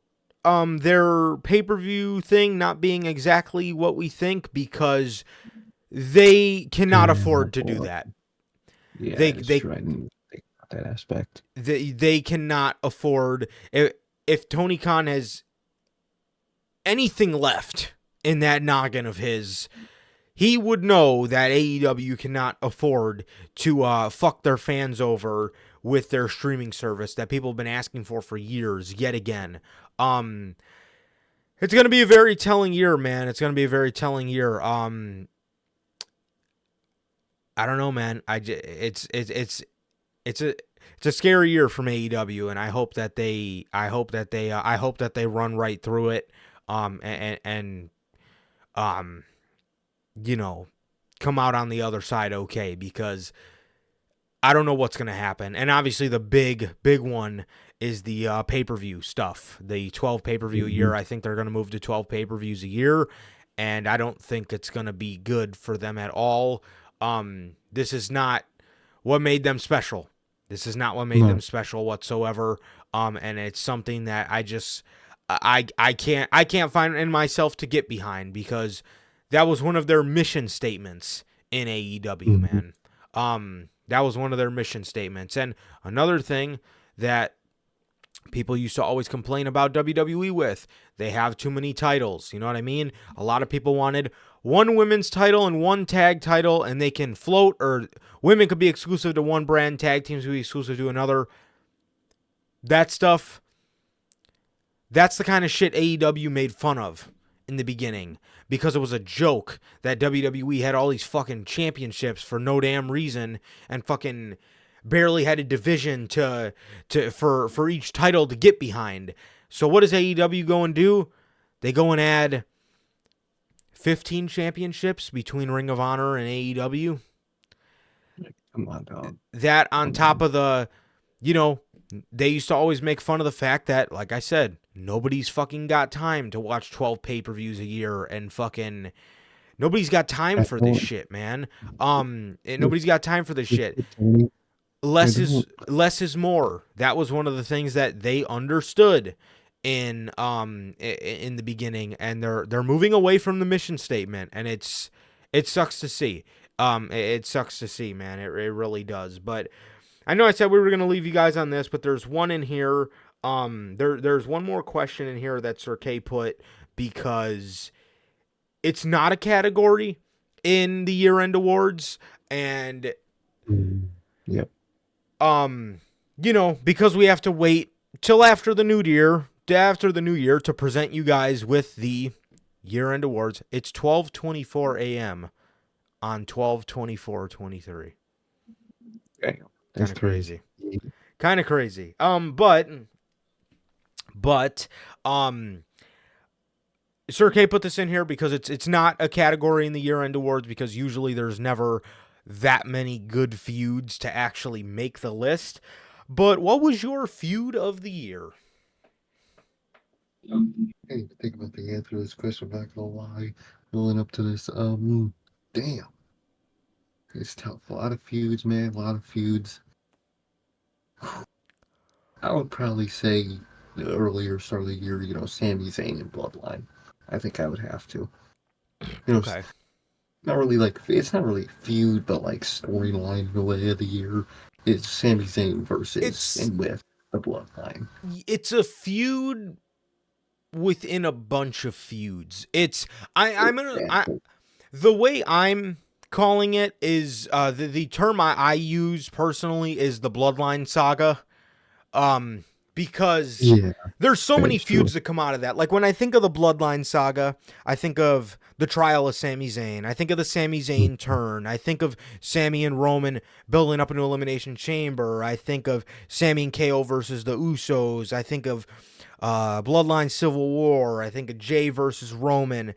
their pay-per-view thing not being exactly what we think, because they cannot afford to do that. Yeah, they true. I didn't think about that aspect. They cannot afford. If Tony Khan has anything left in that noggin of his, he would know that AEW cannot afford to fuck their fans over with their streaming service that people have been asking for years, yet again. It's going to be a very telling year, man. It's going to be a very telling year. I don't know, man. It's a scary year from AEW, and I hope that they run right through it, and come out on the other side okay, because I don't know what's going to happen. And obviously the big one is the pay-per-view stuff. The 12 pay-per-view a year. I think they're going to move to 12 pay-per-views a year, and I don't think it's going to be good for them at all. This is not what made them special. This is not what made them special whatsoever. And it's something that I can't find in myself to get behind, because that was one of their mission statements in AEW, man. That was one of their mission statements. And another thing that people used to always complain about WWE with, they have too many titles. You know what I mean? A lot of people wanted one women's title and one tag title, and they can float, or women could be exclusive to one brand, tag teams could be exclusive to another. That stuff, that's the kind of shit AEW made fun of in the beginning, because it was a joke that WWE had all these fucking championships for no damn reason, and fucking barely had a division for each title to get behind. So what does AEW go and do? They go and add 15 championships between Ring of Honor and AEW. Come on, dog. That on top of the, they used to always make fun of the fact that, like I said, nobody's fucking got time to watch 12 pay-per-views a year, and fucking nobody's got time for this shit, man. Nobody's got time for this shit. Less is more. That was one of the things that they understood in the beginning, and they're moving away from the mission statement, and it sucks to see. It sucks to see, man. It really does. But I know I said we were gonna leave you guys on this, but there's one in here. There's one more question in here that Sir K put, because it's not a category in the year-end awards, and yep. Because we have to wait till after the new year to present you guys with the year-end awards. It's 12:24 a.m. on 12/24/23. Damn, that's crazy. Kind of crazy. But Sir K put this in here because it's not a category in the year-end awards, because usually there's never that many good feuds to actually make the list. But what was your feud of the year? I didn't even think about the answer to this question, I'm not gonna lie. Building up to this, damn. It's tough. A lot of feuds, man. A lot of feuds. I would probably say the earlier start of the year, Sami Zayn and Bloodline. I think I would have to. Okay. Not really it's not really a feud, but like storyline in the way of the year is Sami Zayn versus and with the Bloodline. It's a feud within a bunch of feuds. The way I'm calling it is the term I use personally is the Bloodline saga. Because there's so many feuds that come out of that. Like when I think of the Bloodline saga, I think of the trial of Sami Zayn. I think of the Sami Zayn turn. I think of Sami and Roman building up into Elimination Chamber. I think of Sami and KO versus the Usos. I think of Bloodline Civil War. I think of Jay versus Roman.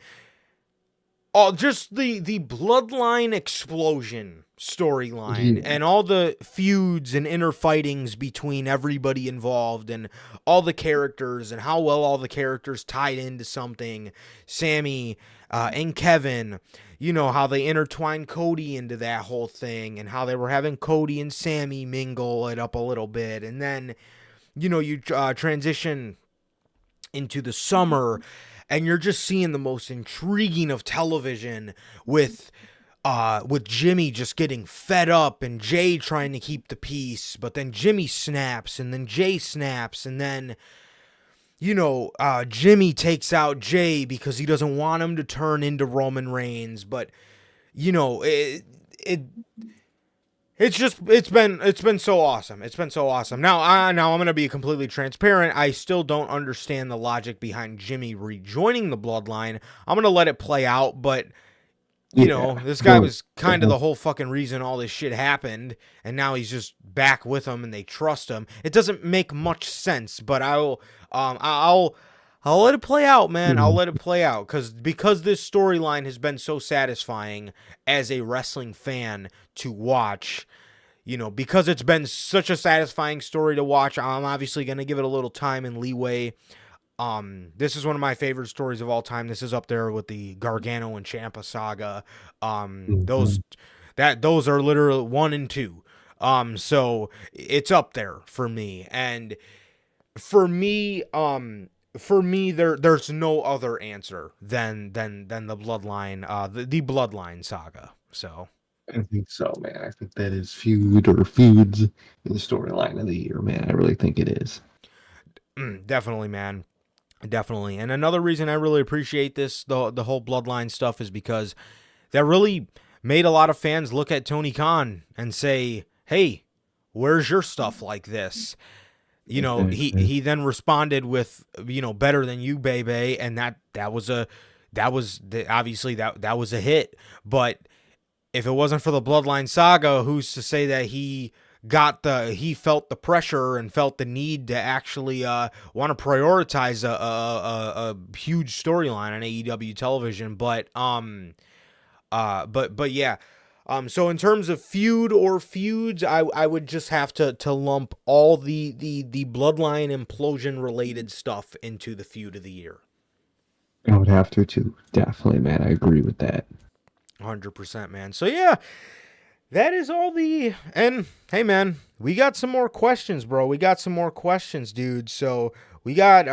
Just the Bloodline explosion storyline and all the feuds and inner fightings between everybody involved and all the characters and how well all the characters tied into something. Sammy and Kevin, how they intertwined Cody into that whole thing, and how they were having Cody and Sammy mingle it up a little bit. And then, you transition into the summer, and you're just seeing the most intriguing of television with Jimmy just getting fed up and Jay trying to keep the peace, but then Jimmy snaps and then Jay snaps, and then Jimmy takes out Jay because he doesn't want him to turn into Roman Reigns. But it's been so awesome. It's been so awesome. Now I'm gonna be completely transparent. I still don't understand the logic behind Jimmy rejoining the Bloodline. I'm gonna let it play out, but this guy was kind of the whole fucking reason all this shit happened, and now he's just back with them and they trust him. It doesn't make much sense, but I'll let it play out, man. I'll let it play out because this storyline has been so satisfying as a wrestling fan to watch. Because it's been such a satisfying story to watch, I'm obviously going to give it a little time and leeway. This is one of my favorite stories of all time. This is up there with the Gargano and Ciampa saga. Those are literally 1 and 2. So it's up there for me. And for me, there's no other answer than the bloodline, the bloodline saga. So I think so, man. I think that is feuds in the storyline of the year, man. I really think it is. definitely, man. Definitely. And another reason I really appreciate this, the whole bloodline stuff, is because that really made a lot of fans look at Tony Khan and say, hey, where's your stuff like this? You know, he then responded with, better than you, baby, and that was obviously that was a hit. But if it wasn't for the Bloodline saga, who's to say that he felt the pressure and felt the need to actually want to prioritize a huge storyline on AEW television. But yeah. So in terms of feuds, I would just have to lump all the bloodline implosion related stuff into the feud of the year. I would have to too. Definitely, man. I agree with that. 100%, man. So yeah, that is all and hey, man, we got some more questions, bro. We got some more questions, dude. So we got,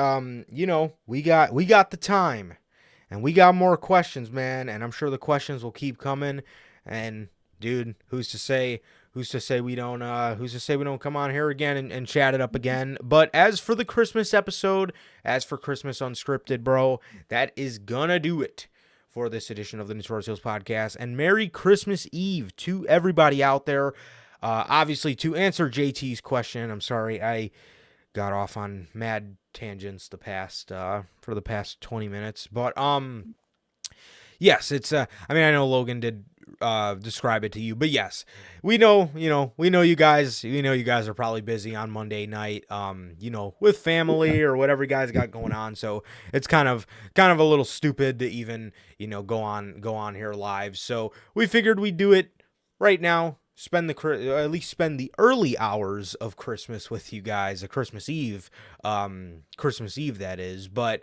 we got the time and we got more questions, man. And I'm sure the questions will keep coming. And dude, who's to say we don't come on here again and chat it up again. But as for the Christmas episode, as for Christmas Unscripted, bro, that is gonna do it for this edition of the Notorious Heels podcast. And Merry Christmas Eve to everybody out there. Obviously, to answer JT's question, I'm sorry I got off on mad tangents for the past 20 minutes, but yes, it's I know Logan did describe it to you, but yes, we know you guys are probably busy on Monday night, with family or whatever you guys got going on. So it's kind of a little stupid to even, go on here live. So we figured we'd do it right now. Spend the early hours of Christmas with you guys, Christmas Eve, that is. But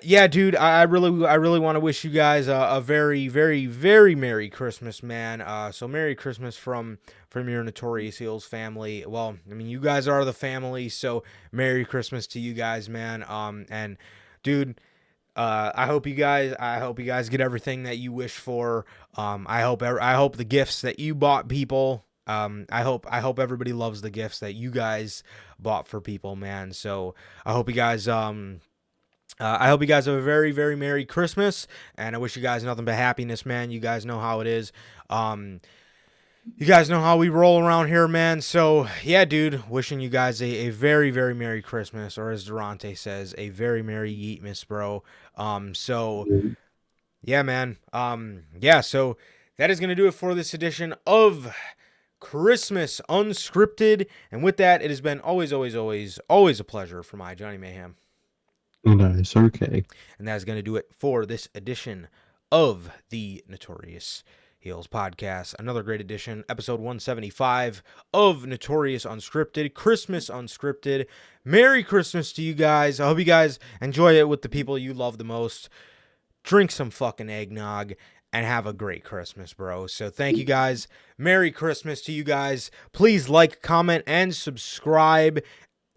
yeah, dude, I really want to wish you guys a very, very, very Merry Christmas, man. So Merry Christmas from your Notorious Heels family. Well, you guys are the family, so Merry Christmas to you guys, man. And dude, I hope you guys get everything that you wish for. I hope the gifts that you bought people. I hope everybody loves the gifts that you guys bought for people, man. So I hope you guys have a very, very Merry Christmas, and I wish you guys nothing but happiness, man. You guys know how it is. You guys know how we roll around here, man. So, yeah, dude, wishing you guys a very, very Merry Christmas, or as Durante says, a very Merry Yeetmas, bro. So, yeah, man. Yeah, so that is going to do it for this edition of Christmas Unscripted. And with that, it has been always, always, always, always a pleasure for my Johnny Mayhem. Nice, okay. And that's going to do it for this edition of the Notorious Heels podcast. Another great edition, episode 175 of Notorious Unscripted, Christmas Unscripted. Merry Christmas to you guys. I hope you guys enjoy it with the people you love the most. Drink some fucking eggnog and have a great Christmas, bro. So thank you guys. Merry Christmas to you guys. Please like, comment, and subscribe.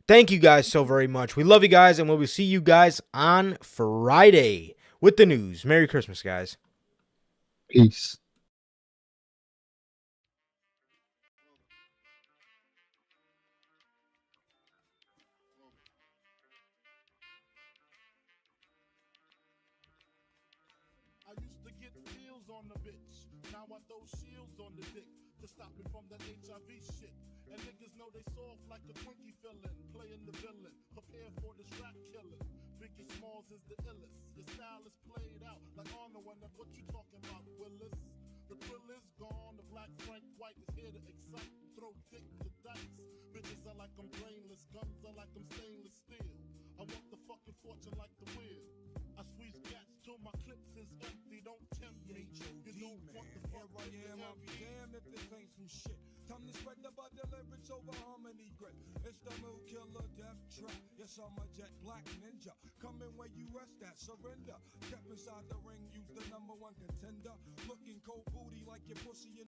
Thank you guys so very much. We love you guys, and we will see you guys on Friday with the news. Merry Christmas, guys. Peace. I used to get pills on the bitch. Now I throw shields on the dick to stop me from that HIV shit. And niggas know they soft like a Twinkie fillin', playing the villain, prepare for the strap killing. Biggie Smalls is the illest. Your style is played out like Arnold when that what you talking about, Willis? The thrill is gone, the black Frank White is here to excite, throw dick to dice. Bitches are like I'm brainless, guns are like I'm stainless steel. I want the fucking fortune like the wheel. I squeeze gats till my clips is empty, don't tempt me. You don't want the fuck with the I'll be damned if this ain't some shit. Time to spread the butter lyrics over harmony grip. It's the mood killer death trap. Yes, I'm a jet black ninja. Coming where you rest at, surrender. Step inside the ring, use the #1 contender. Looking cold booty like your pussy in